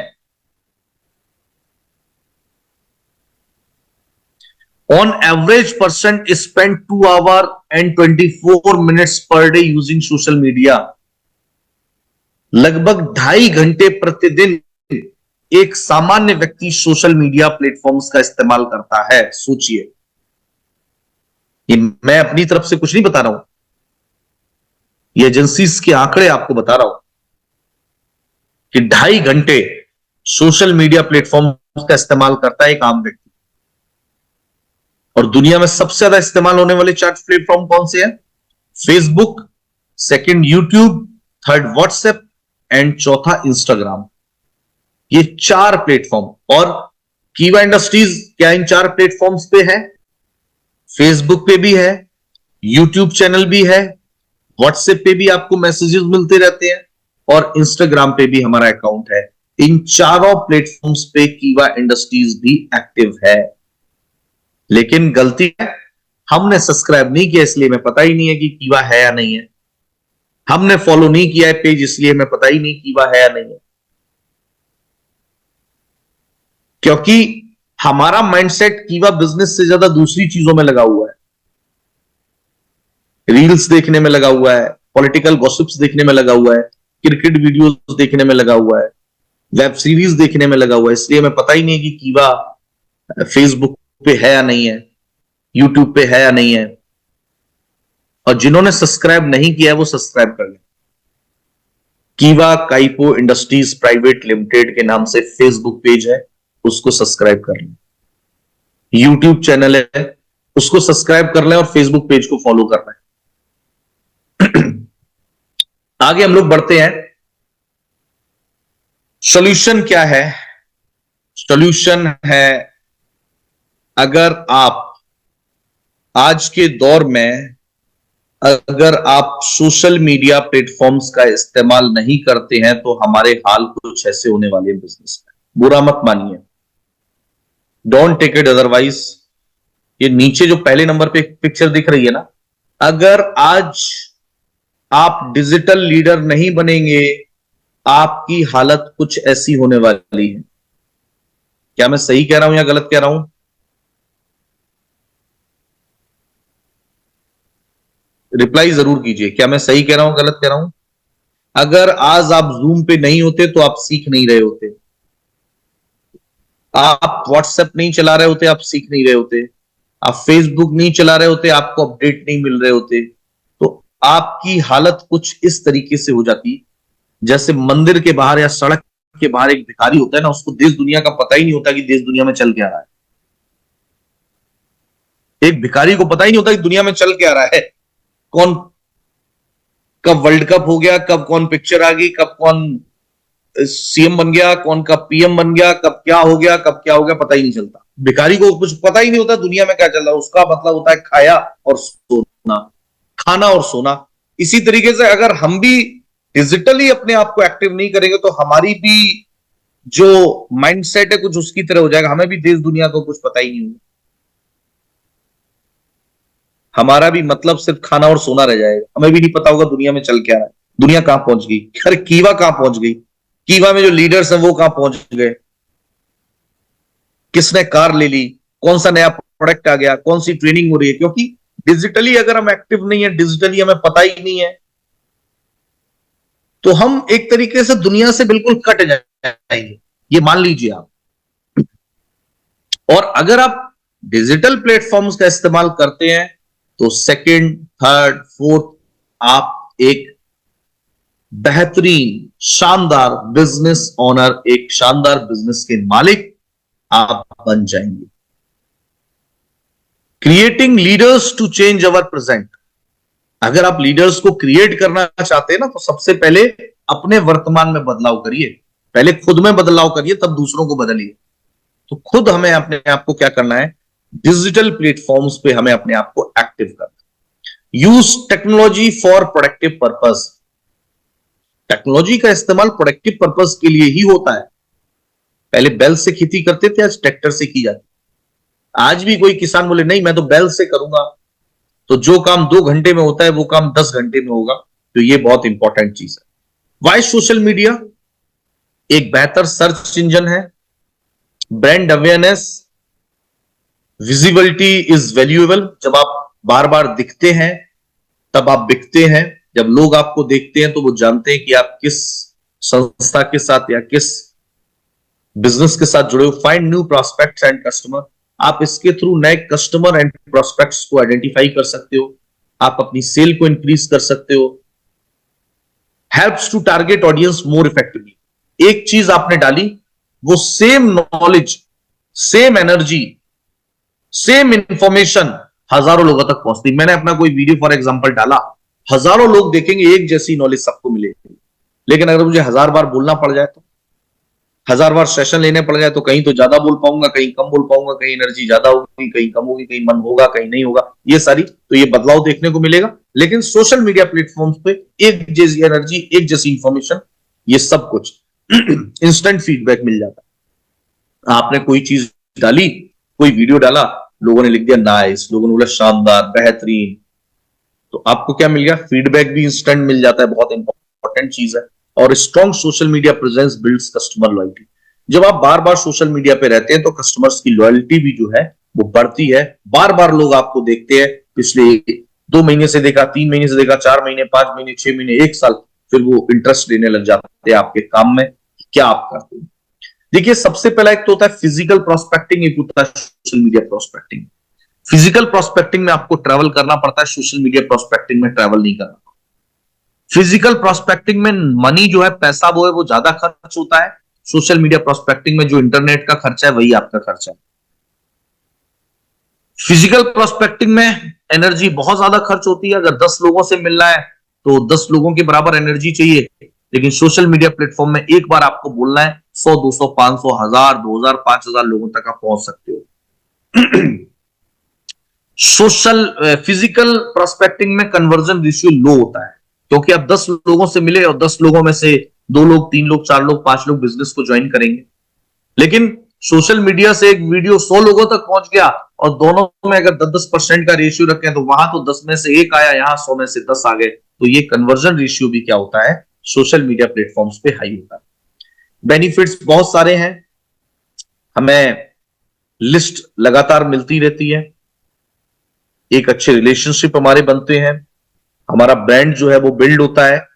On average, person spend 2 hours and 24 minutes per day using social media. लगभग 2.5 घंटे प्रतिदिन एक सामान्य व्यक्ति सोशल मीडिया प्लेटफॉर्म्स का इस्तेमाल करता है। सोचिए, ये मैं अपनी तरफ से कुछ नहीं बता रहा हूं, ये एजेंसीज के आंकड़े आपको बता रहा हूं कि 2.5 घंटे सोशल मीडिया प्लेटफॉर्म्स का इस्तेमाल करता है एक आम व्यक्ति। और दुनिया में सबसे ज्यादा इस्तेमाल होने वाले 4 प्लेटफॉर्म कौन से हैं? Facebook, second YouTube, third WhatsApp and चौथा इंस्टाग्राम। ये 4 प्लेटफॉर्म। और कीवा इंडस्ट्रीज क्या इन 4 प्लेटफॉर्म्स पे है? फेसबुक पे भी है, यूट्यूब चैनल भी है, व्हाट्सएप पे भी आपको मैसेजेस मिलते रहते हैं और इंस्टाग्राम पे भी हमारा अकाउंट है। इन चारों प्लेटफॉर्म्स पे कीवा इंडस्ट्रीज भी एक्टिव है। लेकिन गलती है, हमने सब्सक्राइब नहीं किया इसलिए हमें पता ही नहीं है कि कीवा है या नहीं है। हमने फॉलो नहीं किया है पेज इसलिए हमें पता ही नहीं कीवा है या नहीं है। क्योंकि हमारा माइंडसेट कीवा बिजनेस से ज्यादा दूसरी चीजों में लगा हुआ है। रील्स देखने में लगा हुआ है, पॉलिटिकल गॉसिप्स देखने में लगा हुआ है, क्रिकेट वीडियोस देखने में लगा हुआ है, वेब सीरीज देखने में लगा हुआ है। इसलिए हमें पता ही नहीं है कि कीवा फेसबुक पे है या नहीं है, यूट्यूब पे है या नहीं है। और जिन्होंने सब्सक्राइब नहीं किया है वो सब्सक्राइब कर लें। कीवा काइपो इंडस्ट्रीज प्राइवेट लिमिटेड के नाम से फेसबुक पेज है, उसको सब्सक्राइब कर लें। यूट्यूब चैनल है, उसको सब्सक्राइब कर लें और फेसबुक पेज को फॉलो कर लें। आगे हम लोग बढ़ते हैं। सॉल्यूशन क्या है? सॉल्यूशन है, अगर आप आज के दौर में अगर आप सोशल मीडिया प्लेटफॉर्म्स का इस्तेमाल नहीं करते हैं तो हमारे हाल कुछ ऐसे होने वाले हैं बिजनेस में। बुरा मत मानिए, डोंट टेक इट अदरवाइज। ये नीचे जो पहले नंबर पे पिक्चर दिख रही है ना, अगर आज आप डिजिटल लीडर नहीं बनेंगे आपकी हालत कुछ ऐसी होने वाली है। क्या मैं सही कह रहा हूं या गलत कह रहा हूं? रिप्लाई जरूर कीजिए, क्या मैं सही कह रहा हूं गलत कह रहा हूं? अगर आज आप जूम पे नहीं होते तो आप सीख नहीं रहे होते। आप व्हाट्सएप नहीं चला रहे होते, आप सीख नहीं रहे होते। आप फेसबुक नहीं चला रहे होते, आपको अपडेट नहीं मिल रहे होते। तो आपकी हालत कुछ इस तरीके से हो जाती जैसे मंदिर के बाहर या सड़क के बाहर एक भिखारी होता है ना, उसको देश दुनिया का पता ही नहीं होता कि देश दुनिया में चल क्या रहा है। एक भिखारी को पता ही नहीं होता कि दुनिया में चल क्या रहा है। कौन कब वर्ल्ड कप हो गया, कब कौन पिक्चर आ गई, कब कौन सीएम बन गया, कौन कब पीएम बन गया, कब क्या हो गया, कब क्या हो गया, पता ही नहीं चलता। भिखारी को कुछ पता ही नहीं होता दुनिया में क्या चल रहा है। उसका मतलब होता है खाया और सोना, खाना और सोना। इसी तरीके से अगर हम भी डिजिटली अपने आप को एक्टिव नहीं करेंगे तो हमारी भी जो माइंडसेट है कुछ उसकी तरह हो जाएगा। हमें भी देश दुनिया को कुछ पता ही नहीं होगा। हमारा भी मतलब सिर्फ खाना और सोना रह जाएगा। हमें भी नहीं पता होगा दुनिया में चल क्या रहा है, दुनिया कहां पहुंच गई, अरे कीवा कहां पहुंच गई, कीवा में जो लीडर्स हैं वो कहां पहुंच गए, किसने कार ले ली, कौन सा नया प्रोडक्ट आ गया, कौन सी ट्रेनिंग हो रही है। क्योंकि डिजिटली अगर हम एक्टिव नहीं है, डिजिटली हमें पता ही नहीं है, तो हम एक तरीके से दुनिया से बिल्कुल कट जाएंगे, ये मान लीजिए आप। और अगर आप डिजिटल प्लेटफॉर्म्स का इस्तेमाल करते हैं तो सेकंड, थर्ड, फोर्थ आप एक बेहतरीन शानदार बिजनेस ओनर, एक शानदार बिजनेस के मालिक आप बन जाएंगे। Creating leaders to change our present. अगर आप लीडर्स को क्रिएट करना चाहते हैं ना, तो सबसे पहले अपने वर्तमान में बदलाव करिए। पहले खुद में बदलाव करिए, तब दूसरों को बदलिए। तो खुद हमें अपने आप को क्या करना है, डिजिटल प्लेटफॉर्म्स पे हमें अपने आप को एक्टिव करना है। Use technology for productive purpose. Technology का इस्तेमाल प्रोडक्टिव पर्पस के लिए ही होता है। पहले बैल से खेती करते थे, आज ट्रैक्टर से की जाती। आज भी कोई किसान बोले नहीं मैं तो बैल से करूंगा, तो जो काम 2 घंटे में होता है वो काम 10 घंटे में होगा। तो ये बहुत इंपॉर्टेंट चीज है। वाई सोशल मीडिया एक बेहतर सर्च इंजन है, brand awareness, visibility is valuable. जब आप बार बार दिखते हैं तब आप बिकते हैं। जब लोग आपको देखते हैं तो वो जानते हैं कि आप किस संस्था के साथ या किस बिजनेस के साथ जुड़े हो। Find new prospects and customer. आप इसके थ्रू नए कस्टमर एंड प्रोस्पेक्ट्स को आइडेंटिफाई कर सकते हो। आप अपनी सेल को इंक्रीज कर सकते हो। Helps to target audience more effectively. एक चीज आपने डाली, वो same knowledge, same energy, same information हजारों लोगों तक पहुंचती। मैंने अपना कोई वीडियो फॉर एग्जांपल डाला, हजारों लोग देखेंगे, एक जैसी नॉलेज सबको मिलेगी। लेकिन अगर मुझे 1000 बार बोलना पड़ जाए, तो 1000 बार सेशन लेने पड़ जाए, तो कहीं तो ज्यादा बोल पाऊंगा, कहीं कम बोल पाऊंगा, कहीं एनर्जी ज्यादा होगी, कहीं कम होगी, कहीं मन होगा, कहीं नहीं होगा। ये सारी तो ये बदलाव देखने को मिलेगा। लेकिन सोशल मीडिया प्लेटफॉर्म्स पे एक जैसी एनर्जी, एक जैसी इंफॉर्मेशन, ये सब कुछ इंस्टेंट फीडबैक मिल जाता है। आपने कोई चीज डाली, कोई वीडियो डाला, लोगों ने लिख दिया नाइस, लोगों ने बोला शानदार, बेहतरीन, तो आपको क्या मिल गया, फीडबैक भी इंस्टेंट मिल जाता है। बहुत इंपॉर्टेंट चीज है। और strong social media presence builds customer loyalty. जब आप बार बार सोशल मीडिया पे रहते हैं तो कस्टमर्स की लॉयल्टी भी जो है वो बढ़ती है। बार बार लोग आपको देखते हैं, पिछले 2 महीने से देखा, 3 महीने से देखा, 4 महीने, 5 महीने, 6 महीने, 1 साल, फिर वो इंटरेस्ट लेने लग जाते हैं आपके काम में, क्या आप करते हैं। देखिए, सबसे पहला एक तो होता है फिजिकल प्रोस्पेक्टिंग, एक होता है social media prospecting. Physical prospecting में आपको ट्रैवल करना पड़ता है, सोशल मीडिया प्रोस्पेक्टिंग में ट्रैवल नहीं करना। फिजिकल प्रोस्पेक्टिंग में मनी जो है, पैसा वो है, वो ज्यादा खर्च होता है। सोशल मीडिया प्रोस्पेक्टिंग में जो इंटरनेट का खर्चा है वही आपका खर्चा है। फिजिकल प्रोस्पेक्टिंग में एनर्जी बहुत ज्यादा खर्च होती है। अगर 10 लोगों से मिलना है तो 10 लोगों के बराबर एनर्जी चाहिए। लेकिन सोशल मीडिया प्लेटफॉर्म में एक बार आपको बोलना है, 100, 200, 500, 1000, 2000, 5000 लोगों तक आप पहुंच सकते हो। सोशल फिजिकल प्रोस्पेक्टिंग में कन्वर्जन रेशियो लो होता है, क्योंकि आप 10 लोगों से मिले और 10 लोगों में से 2 लोग, 3 लोग, 4 लोग, 5 लोग बिजनेस को ज्वाइन करेंगे। लेकिन सोशल मीडिया से एक वीडियो 100 लोगों तक पहुंच गया और दोनों में अगर 10-10% का रेशियो रखें तो वहां तो 10 में से 1 आया, यहां 100 में से 10 आ गए। तो ये कन्वर्जन रेशियो भी क्या होता है, सोशल मीडिया प्लेटफॉर्म्स पे हाई होता है। बेनिफिट्स बहुत सारे हैं, हमें लिस्ट लगातार मिलती रहती है। एक अच्छे रिलेशनशिप हमारे बनते हैं, हमारा ब्रांड जो है वो बिल्ड होता है।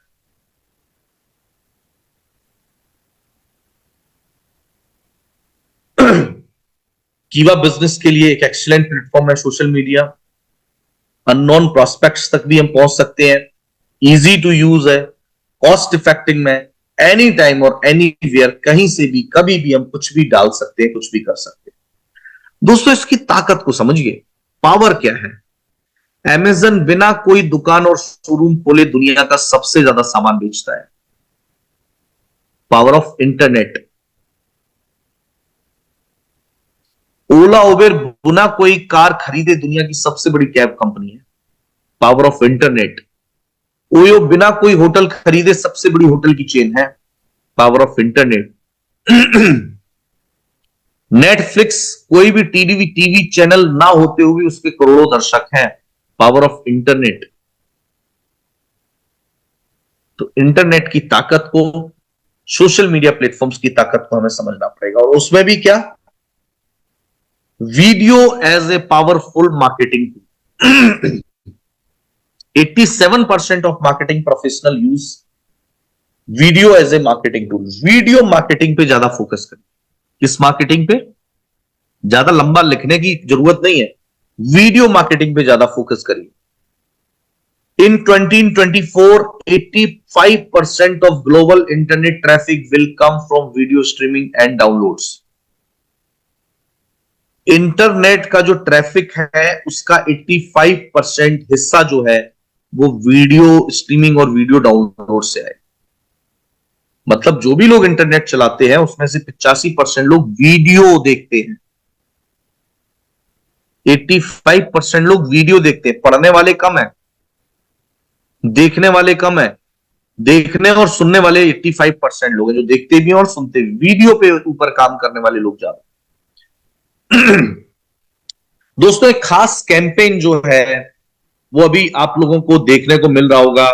कीवा बिजनेस के लिए एक एक्सीलेंट प्लेटफॉर्म है सोशल मीडिया। अननोन प्रोस्पेक्ट्स तक भी हम पहुंच सकते हैं, इजी टू यूज है, कॉस्ट इफेक्टिव में, एनी टाइम और एनीवेयर, कहीं से भी कभी भी हम कुछ भी डाल सकते हैं, कुछ भी कर सकते हैं। दोस्तों, इसकी ताकत को समझिए, पावर क्या है। अमेज़न बिना कोई दुकान और शोरूम खोले दुनिया का सबसे ज्यादा सामान बेचता है। Power of internet. Ola Uber बिना कोई कार खरीदे दुनिया की सबसे बड़ी कैब कंपनी है। Power of internet. ओयो बिना कोई होटल खरीदे सबसे बड़ी होटल की चेन है। Power of internet. नेटफ्लिक्स कोई भी टीवी चैनल ना होते हुए उसके करोड़ों दर्शक हैं। Power of internet. तो इंटरनेट की ताकत को, सोशल मीडिया प्लेटफॉर्म्स की ताकत को हमें समझना पड़ेगा। और उसमें भी क्या, video as a powerful marketing tool. 87% of marketing professional use video as a marketing tool. Video marketing पे ज्यादा फोकस करें। किस मार्केटिंग पे? ज्यादा लंबा लिखने की जरूरत नहीं है, वीडियो मार्केटिंग पे ज्यादा फोकस करिए। In 2024, 85% of global internet traffic will come from video streaming and downloads. Internet का जो ट्रैफिक है उसका 85% हिस्सा जो है वो वीडियो स्ट्रीमिंग और वीडियो डाउनलोड से है। मतलब जो भी लोग इंटरनेट चलाते हैं उसमें से 85% लोग वीडियो देखते हैं। 85% लोग वीडियो देखते हैं। पढ़ने वाले कम है, देखने वाले कम है। देखने और सुनने वाले 85% लोग हैं, जो देखते भी हैं और सुनते भी। वीडियो पे ऊपर काम करने वाले लोग ज्यादा। दोस्तों, एक खास कैंपेन जो है वो अभी आप लोगों को देखने को मिल रहा होगा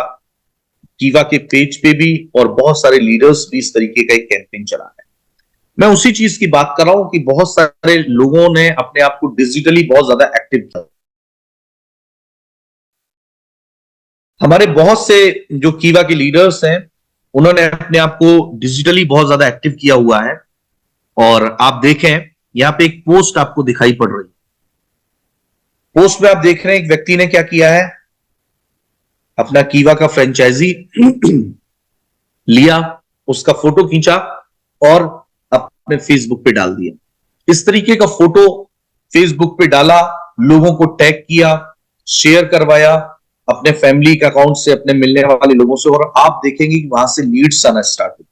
कीवा के पेज पे भी, और बहुत सारे लीडर्स भी इस तरीके का एक कैंपेन चला है। मैं उसी चीज की बात कर रहा हूं कि बहुत सारे लोगों ने अपने आप को डिजिटली बहुत ज्यादा एक्टिव किया। हमारे बहुत से जो कीवा के लीडर्स हैं उन्होंने अपने आप को डिजिटली बहुत ज्यादा एक्टिव किया हुआ है। और आप देखें यहां पे एक पोस्ट आपको दिखाई पड़ रही है। पोस्ट में आप देख रहे हैं एक व्यक्ति ने क्या किया है, अपना कीवा का फ्रेंचाइजी लिया, उसका फोटो खींचा और अपने फेसबुक पे डाल दिया। इस तरीके का फोटो फेसबुक पे डाला, लोगों को टैग किया, शेयर करवाया अपने फैमिली के अकाउंट से, अपने मिलने वाले लोगों से, और आप देखेंगे कि वहां से लीड्स आना स्टार्ट हो।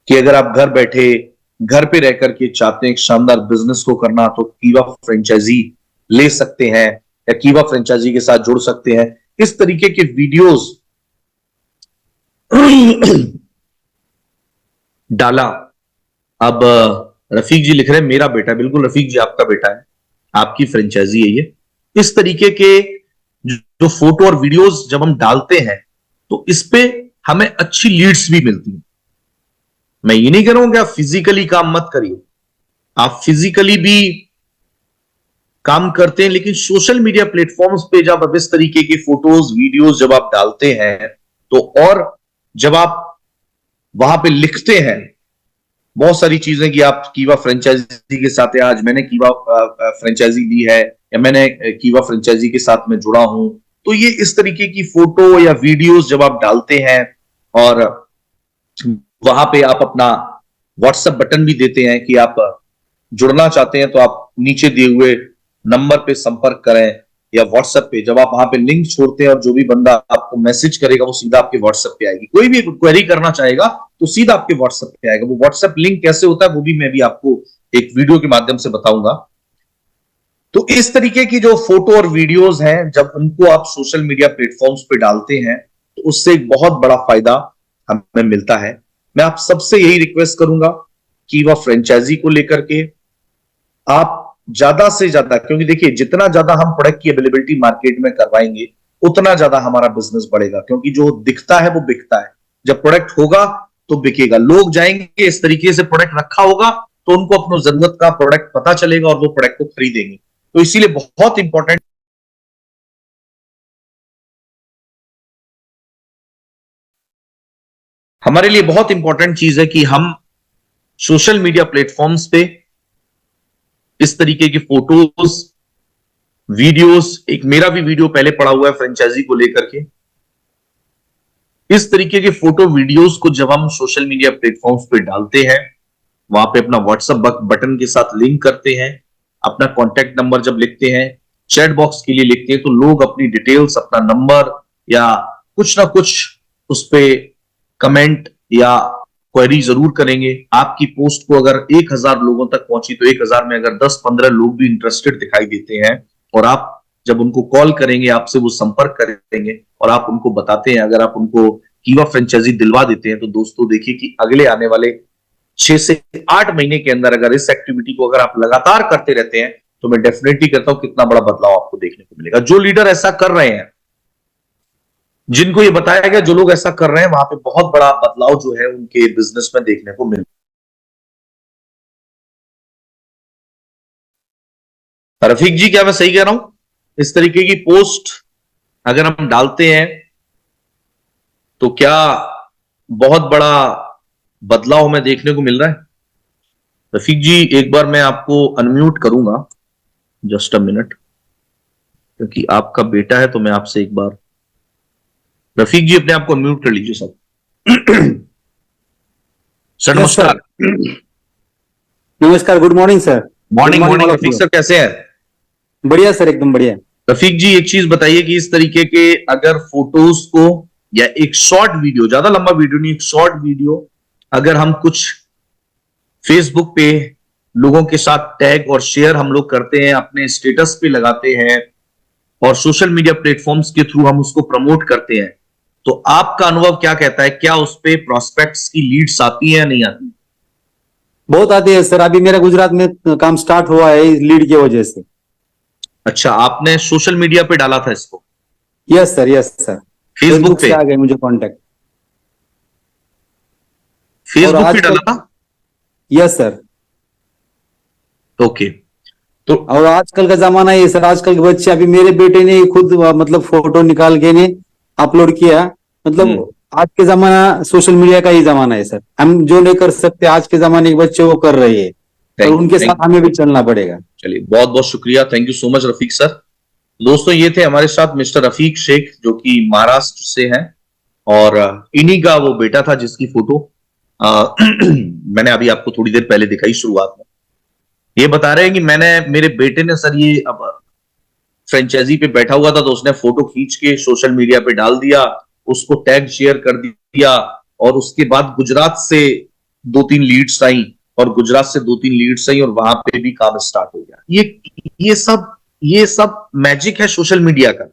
कि अगर आप घर बैठे घर पे रह करके चाहते हैं एक शानदार बिजनेस को करना, तो कीवा फ्रेंचाइजी ले सकते हैं या कीवा फ्रेंचाइजी के साथ जुड़ सकते हैं। इस तरीके के वीडियोस डाला। अब रफीक जी लिख रहे हैं मेरा बेटा। बिल्कुल रफीक जी, आपका बेटा है, आपकी फ्रेंचाइजी है ये। इस तरीके के जो फोटो और वीडियोस जब हम डालते हैं तो इस पे हमें अच्छी लीड्स भी मिलती हैं। मैं ये नहीं कह रहा हूं कि आप फिजिकली काम मत करिए, आप फिजिकली भी काम करते हैं, लेकिन सोशल मीडिया प्लेटफॉर्म्स पे जब आप इस तरीके की फोटोज वीडियोस जब आप डालते हैं तो, और जब आप वहां पे लिखते हैं बहुत सारी चीजें कि आप कीवा फ्रेंचाइजी के साथ है, आज मैंने कीवा फ्रेंचाइजी ली है या मैंने कीवा फ्रेंचाइजी के साथ में जुड़ा हूं, तो ये इस तरीके की फोटो या वीडियोस जब आप डालते हैं और वहां पे आप अपना व्हाट्सएप बटन भी देते हैं कि आप जुड़ना चाहते हैं तो आप नीचे दिए हुए नंबर पे संपर्क करें या व्हाट्सएप पे, जब आप वहां पे लिंक छोड़ते हैं और जो भी बंदा आपको मैसेज करेगा वो सीधा आपके व्हाट्सएप पे आएगी। कोई भी क्वेरी करना चाहेगा तो सीधा आपके व्हाट्सएप पे आएगा। वो व्हाट्सएप लिंक कैसे होता है वो भी मैं भी आपको एक वीडियो के माध्यम से बताऊंगा। तो इस तरीके की जो फोटो और वीडियोस हैं जब उनको आप सोशल मीडिया प्लेटफॉर्म्स पे डालते हैं तो उससे एक बहुत बड़ा फायदा हमें मिलता है। मैं आप सबसे यही रिक्वेस्ट करूंगा कि वह फ्रेंचाइजी को लेकर के आप ज्यादा से ज्यादा, क्योंकि देखिए जितना ज्यादा हम प्रोडक्ट की अवेलेबिलिटी मार्केट में करवाएंगे उतना ज्यादा हमारा बिजनेस बढ़ेगा, क्योंकि जो दिखता है वो बिकता है। जब प्रोडक्ट होगा तो बिकेगा, लोग जाएंगे, इस तरीके से प्रोडक्ट रखा होगा तो उनको अपनी जरूरत का प्रोडक्ट पता चलेगा और वो प्रोडक्ट को खरीदेंगे। तो इसीलिए बहुत इंपॉर्टेंट हमारे लिए बहुत इंपॉर्टेंट चीज है कि हम सोशल मीडिया प्लेटफॉर्म्स पे इस तरीके की फोटोज वीडियोस, एक मेरा भी वीडियो पहले पड़ा हुआ है फ्रेंचाइजी को लेकर के, इस तरीके के फोटो वीडियोस को जब हम सोशल मीडिया प्लेटफॉर्म्स पे डालते हैं, वहां पे अपना व्हाट्सएप बटन के साथ लिंक करते हैं, अपना कॉन्टैक्ट नंबर जब लिखते हैं, चैट बॉक्स के लिए लिखते हैं, तो लोग अपनी डिटेल्स, अपना नंबर या कुछ ना कुछ उस पे कमेंट या क्वेरी जरूर करेंगे। आपकी पोस्ट को अगर 1000 लोगों तक पहुंची तो 1000 में अगर 10-15 लोग भी इंटरेस्टेड दिखाई देते हैं और आप जब उनको कॉल करेंगे, आपसे वो संपर्क करेंगे और आप उनको बताते हैं, अगर आप उनको कीवा फ्रेंचाइजी दिलवा देते हैं, तो दोस्तों देखिए कि अगले आने वाले 6 से 8 महीने के अंदर अगर इस एक्टिविटी को अगर आप लगातार करते रहते हैं तो मैं डेफिनेटली कहता हूं कितना बड़ा बदलाव आपको देखने को मिलेगा। जो लीडर ऐसा कर रहे हैं, जिनको ये बताया गया, जो लोग ऐसा कर रहे हैं, वहां पे बहुत बड़ा बदलाव जो है उनके बिजनेस में देखने को मिल। रफीक जी, क्या मैं सही कह रहा हूं? इस तरीके की पोस्ट अगर हम डालते हैं तो क्या बहुत बड़ा बदलाव हमें देखने को मिल रहा है? रफीक जी एक बार मैं आपको अनम्यूट करूंगा, जस्ट अ मिनट, क्योंकि आपका बेटा है तो मैं आपसे एक बार, रफीक जी अपने आप को म्यूट कर लीजिए सर। सर नमस्कार। नमस्कार, good morning sir. Morning morning Rafiq sir, कैसे हैं? बढ़िया सर, एकदम बढ़िया। रफीक जी एक चीज बताइए कि इस तरीके के अगर फोटोज को या एक शॉर्ट वीडियो, ज्यादा लंबा वीडियो नहीं, एक शॉर्ट वीडियो अगर हम कुछ फेसबुक पे लोगों के साथ टैग और शेयर हम लोग करते हैं, अपने स्टेटस पे लगाते हैं और सोशल मीडिया प्लेटफॉर्म्स के थ्रू हम उसको प्रमोट करते हैं, तो आपका अनुभव क्या कहता है? क्या उस पे प्रोस्पेक्ट्स की लीड्स आती है या नहीं आती? बहुत आती है सर। अभी मेरा गुजरात में काम स्टार्ट हुआ है इस लीड की वजह से। अच्छा, आपने सोशल मीडिया पे डाला था इसको? Yes sir, yes sir. Facebook पे से आ गए मुझे कांटेक्ट। फेसबुक पे डाला था? Yes sir. ओके। तो और आजकल का जमाना है सर, आजकल के बच्चे, अभी मेरे बेटे ने खुद मतलब फोटो निकाल के ने अपलोड किया। मतलब आज के जमाना सोशल मीडिया का ही जमाना है सर। हम जो नहीं कर सकते आज के जमाने के बच्चे वो कर रहे हैं, तो उनके साथ हमें भी चलना पड़ेगा। चलिए, बहुत बहुत शुक्रिया, thank you so much Rafiq sir. दोस्तों ये थे हमारे साथ मिस्टर रफीक शेख, जो कि महाराष्ट्र से हैं और इन्हीं का वो बेटा था जिसकी फोटो मैंने अभी आपको थोड़ी देर पहले दिखाई शुरुआत में। ये बता रहे हैं कि मेरे बेटे ने सर ये अब फ्रेंचाइजी पे बैठा हुआ था तो उसने फोटो खींच के सोशल मीडिया पे डाल दिया, उसको टैग शेयर कर दिया और उसके बाद गुजरात से 2-3 लीड्स आई और गुजरात से 2-3 लीड्स आई और वहां पे भी काम स्टार्ट हो गया। ये सब मैजिक है सोशल मीडिया का।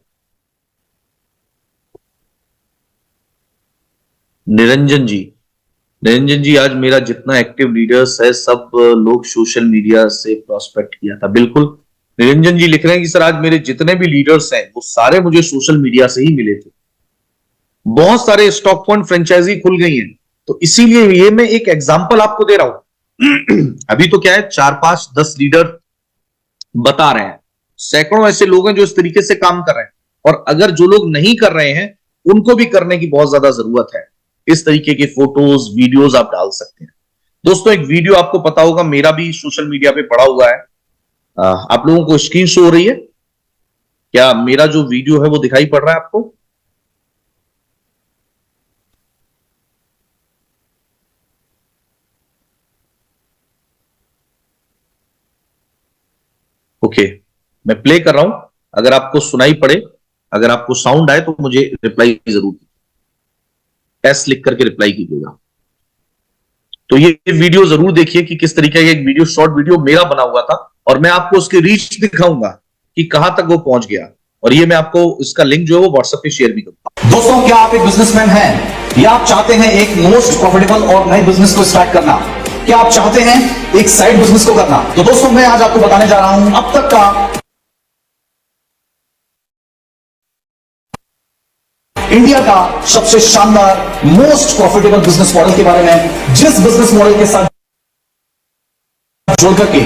निरंजन जी आज मेरा जितना एक्टिव लीडर्स है सब लोग सोशल मीडिया से प्रोस्पेक्ट किया था। बिल्कुल, निरंजन जी लिख रहे हैं कि सर आज मेरे जितने भी लीडर्स हैं वो सारे मुझे सोशल मीडिया से ही मिले थे। बहुत सारे स्टॉक फंड फ्रेंचाइजी खुल गई हैं, तो इसीलिए ये मैं एक एग्जांपल आपको दे रहा हूं। अभी तो क्या है, 4-5-10 लीडर बता रहे हैं, सैकड़ों ऐसे लोग हैं जो इस तरीके से काम कर रहे हैं, और अगर जो लोग नहीं कर रहे हैं उनको भी करने की बहुत ज्यादा जरूरत है। इस तरीके के फोटोज वीडियोस आप डाल सकते हैं। दोस्तों एक वीडियो आपको पता होगा, मेरा भी सोशल मीडिया पे पड़ा हुआ है, आप लोगों को स्क्रीन शो हो रही है क्या? मेरा जो वीडियो है वो दिखाई पड़ रहा है आपको? ओके, मैं प्ले कर रहा हूं, अगर आपको सुनाई पड़े, अगर आपको साउंड आए तो मुझे रिप्लाई जरूर कीजिए, एस लिख करके रिप्लाई कीजिएगा। तो ये वीडियो जरूर देखिए कि किस तरीके का एक वीडियो, शॉर्ट वीडियो मेरा बना हुआ था, और मैं आपको उसकी रीच दिखाऊंगा कि कहां तक वो पहुंच गया, और ये मैं आपको इसका लिंक जो है वो व्हाट्सएप पे शेयर भी करूंगा। दोस्तों, क्या आप एक बिजनेसमैन हैं या आप चाहते हैं एक मोस्ट प्रॉफिटेबल और नए बिजनेस को स्टार्ट करना? क्या आप चाहते हैं एक साइड बिजनेस को करना? तो दोस्तों मैं आज आपको बताने जा रहा हूं अब तक का इंडिया का सबसे शानदार मोस्ट प्रॉफिटेबल बिजनेस मॉडल के बारे में, जिस बिजनेस मॉडल के साथ जोड़ करके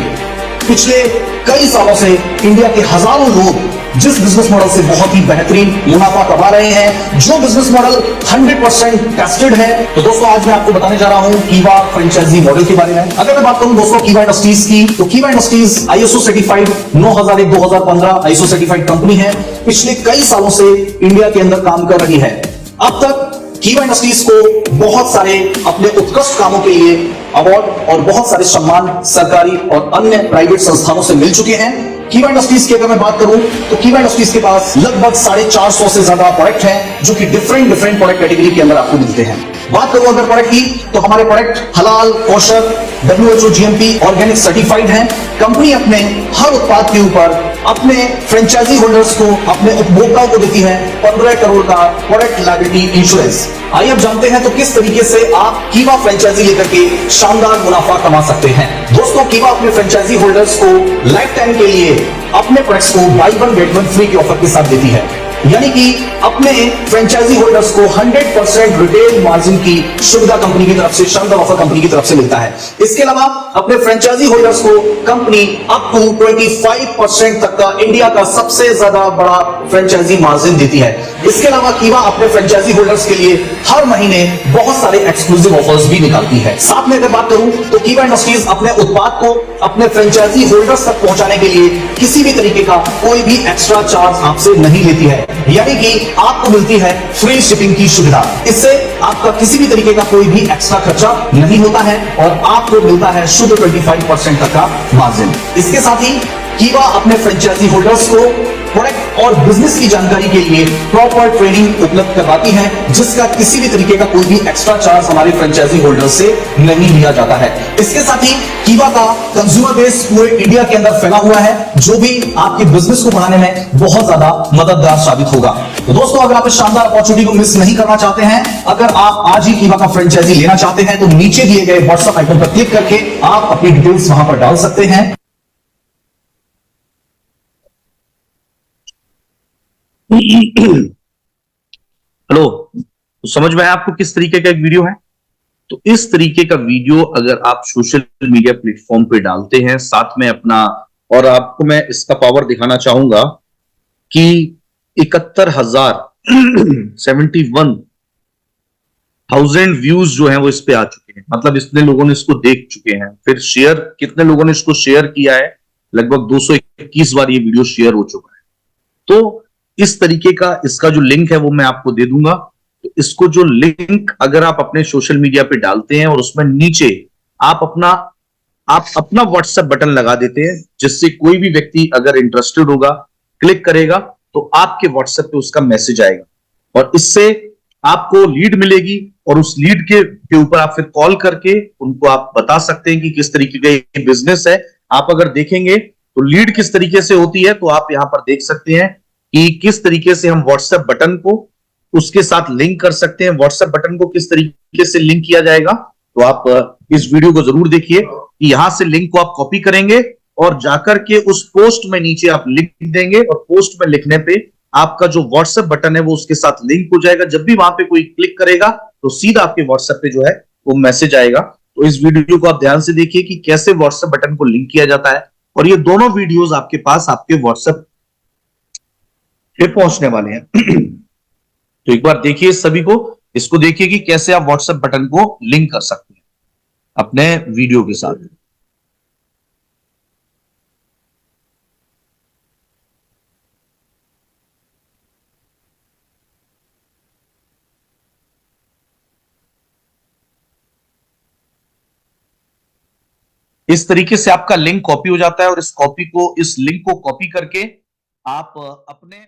पिछले कई सालों से इंडिया के हजारों लोग जिस बिजनेस मॉडल से बहुत ही बेहतरीन मुनाफा कमा रहे हैं, जो बिजनेस मॉडल 100% टेस्टेड है। तो दोस्तों आज मैं आपको बताने जा रहा हूं कीवा फ्रेंचाइजी मॉडल के बारे में। अगर मैं बात करूं दोस्तों कीवा इंडस्ट्रीज की, तो कीवा industries ISO certified 9001-2015 ISO certified company है। पिछले कई सालों से इंडिया के अंदर काम कर रही है। अब तक कीवा इंडस्ट्रीज को बहुत सारे अपने उत्कृष्ट कामों के लिए अवार्ड और बहुत सारे सम्मान सरकारी और अन्य प्राइवेट संस्थानों से मिल चुके हैं। कीवा इंडस्ट्रीज की अगर मैं बात करूं तो कीवा इंडस्ट्रीज के पास लगभग 450 से ज्यादा प्रोडक्ट हैं, जो कि डिफरेंट प्रोडक्ट कैटेगरी के अंदर आपको मिलते हैं। बात करूं अगर प्रोडक्ट की, तो हमारे प्रोडक्ट हलाल, kosher, WHO GMP organic certified हैं। कंपनी अपने हर उत्पाद के ऊपर अपने फ्रेंचाइजी होल्डर्स को, अपने उपभोक्ताओं को देती है 15 करोड़ का प्रोडक्ट लायबिलिटी इंश्योरेंस। आइए अब जानते हैं तो किस तरीके से आप कीवा फ्रेंचाइजी लेकर के शानदार मुनाफा कमा सकते हैं। दोस्तों कीवा अपने फ्रेंचाइजी होल्डर्स को लाइफ टाइम के लिए अपने प्रोडक्ट्स को by one get one free के ऑफर के साथ देती है। यानी कि अपने फ्रेंचाइजी होल्डर्स को 100% रिटेल मार्जिन की सुविधा कंपनी की तरफ से, शानदार ऑफर कंपनी की तरफ से मिलता है। इसके अलावा अपने फ्रेंचाइजी होल्डर्स को कंपनी अप टू 25% तक का इंडिया का सबसे ज्यादा बड़ा फ्रेंचाइजी मार्जिन देती है। इसके अलावा कीवा अपने फ्रेंचाइजी होल्डर्स के लिए हर महीने बहुत सारे एक्सक्लूसिव ऑफर्स भी निकालती है। साथ में अगर बात करूं तो कीवा इंडस्ट्रीज अपने उत्पाद को अपने फ्रेंचाइजी होल्डर्स तक पहुंचाने के लिए किसी भी तरीके का कोई भी एक्स्ट्रा चार्ज आपसे नहीं लेती है, यानी कि आपको मिलती है फ्री शिपिंग की सुविधा। इससे आपका किसी भी तरीके का कोई भी एक्स्ट्रा खर्चा नहीं होता है और आपको मिलता है शुद्ध 25% तक का मार्जिन। इसके साथ ही कीवा अपने फ्रेंचाइजी होल्डर्स को प्रोडक्ट और बिजनेस की जानकारी के लिए प्रॉपर ट्रेनिंग उपलब्ध करवाती है, जिसका किसी भी तरीके का कोई भी एक्स्ट्रा चार्ज हमारे फ्रेंचाइजी होल्डर से नहीं लिया जाता है। इसके साथ ही कीवा का कंज्यूमर बेस पूरे इंडिया के अंदर फैला हुआ है, जो भी आपके बिजनेस को बढ़ाने में बहुत ज्यादा मददगार साबित होगा। तो दोस्तों, अगर आप इस शानदार अपॉर्चुनिटी को मिस नहीं करना चाहते हैं, अगर आप आज ही कीवा का फ्रेंचाइजी लेना चाहते हैं, तो नीचे दिए गए व्हाट्सएप आइकन पर क्लिक करके आप अपनी डिटेल्स वहां पर डाल सकते हैं। हेलो, तो समझ में आया आपको किस तरीके का एक वीडियो है? तो इस तरीके का वीडियो अगर आप सोशल मीडिया प्लेटफॉर्म पे डालते हैं, साथ में अपना, और आपको मैं इसका पावर दिखाना चाहूंगा कि 71,000 व्यूज जो हैं वो इस पे आ चुके हैं। मतलब इतने लोगों ने इसको देख चुके हैं। फिर शेयर, कितने लोगों ने इसको शेयर किया है? लगभग 221 बार ये वीडियो शेयर हो चुका है। तो इस तरीके का इसका जो लिंक है वो मैं आपको दे दूंगा। तो इसको जो लिंक अगर आप अपने सोशल मीडिया पे डालते हैं और उसमें नीचे आप अपना व्हाट्सएप बटन लगा देते हैं, जिससे कोई भी व्यक्ति अगर इंटरेस्टेड होगा, क्लिक करेगा तो आपके व्हाट्सएप पे उसका मैसेज आएगा और इससे आपको लीड मिलेगी और उस लीड के ऊपर आप फिर कॉल करके उनको आप बता सकते हैं कि किस तरीके का ये बिजनेस है। आप अगर देखेंगे तो लीड किस तरीके से होती है, तो आप यहां पर देख सकते हैं कि किस तरीके से हम व्हाट्सएप बटन को उसके साथ लिंक कर सकते हैं। व्हाट्सएप बटन को किस तरीके से लिंक किया जाएगा, तो आप इस वीडियो को जरूर देखिए कि यहां से लिंक को आप कॉपी करेंगे और जाकर के उस पोस्ट में नीचे आप लिख देंगे और पोस्ट में लिखने पे आपका जो व्हाट्सएप बटन है वो उसके साथ लिंक हो जाएगा। जब भी वहां पे कोई क्लिक करेगा तो सीधा आपके व्हाट्सएप पे जो है वो मैसेज आएगा। तो इस वीडियो को आप ध्यान से देखिए कि कैसे व्हाट्सएप बटन को लिंक किया जाता है और ये दोनों वीडियोस आपके पास आपके व्हाट्सएप पे पहुंचने वाले हैं। तो एक बार देखिए सभी को, इसको देखिए कि कैसे आप व्हाट्सएप बटन को लिंक कर सकते हैं अपने वीडियो के साथ। इस तरीके से आपका लिंक कॉपी हो जाता है और इस लिंक को कॉपी करके आप अपने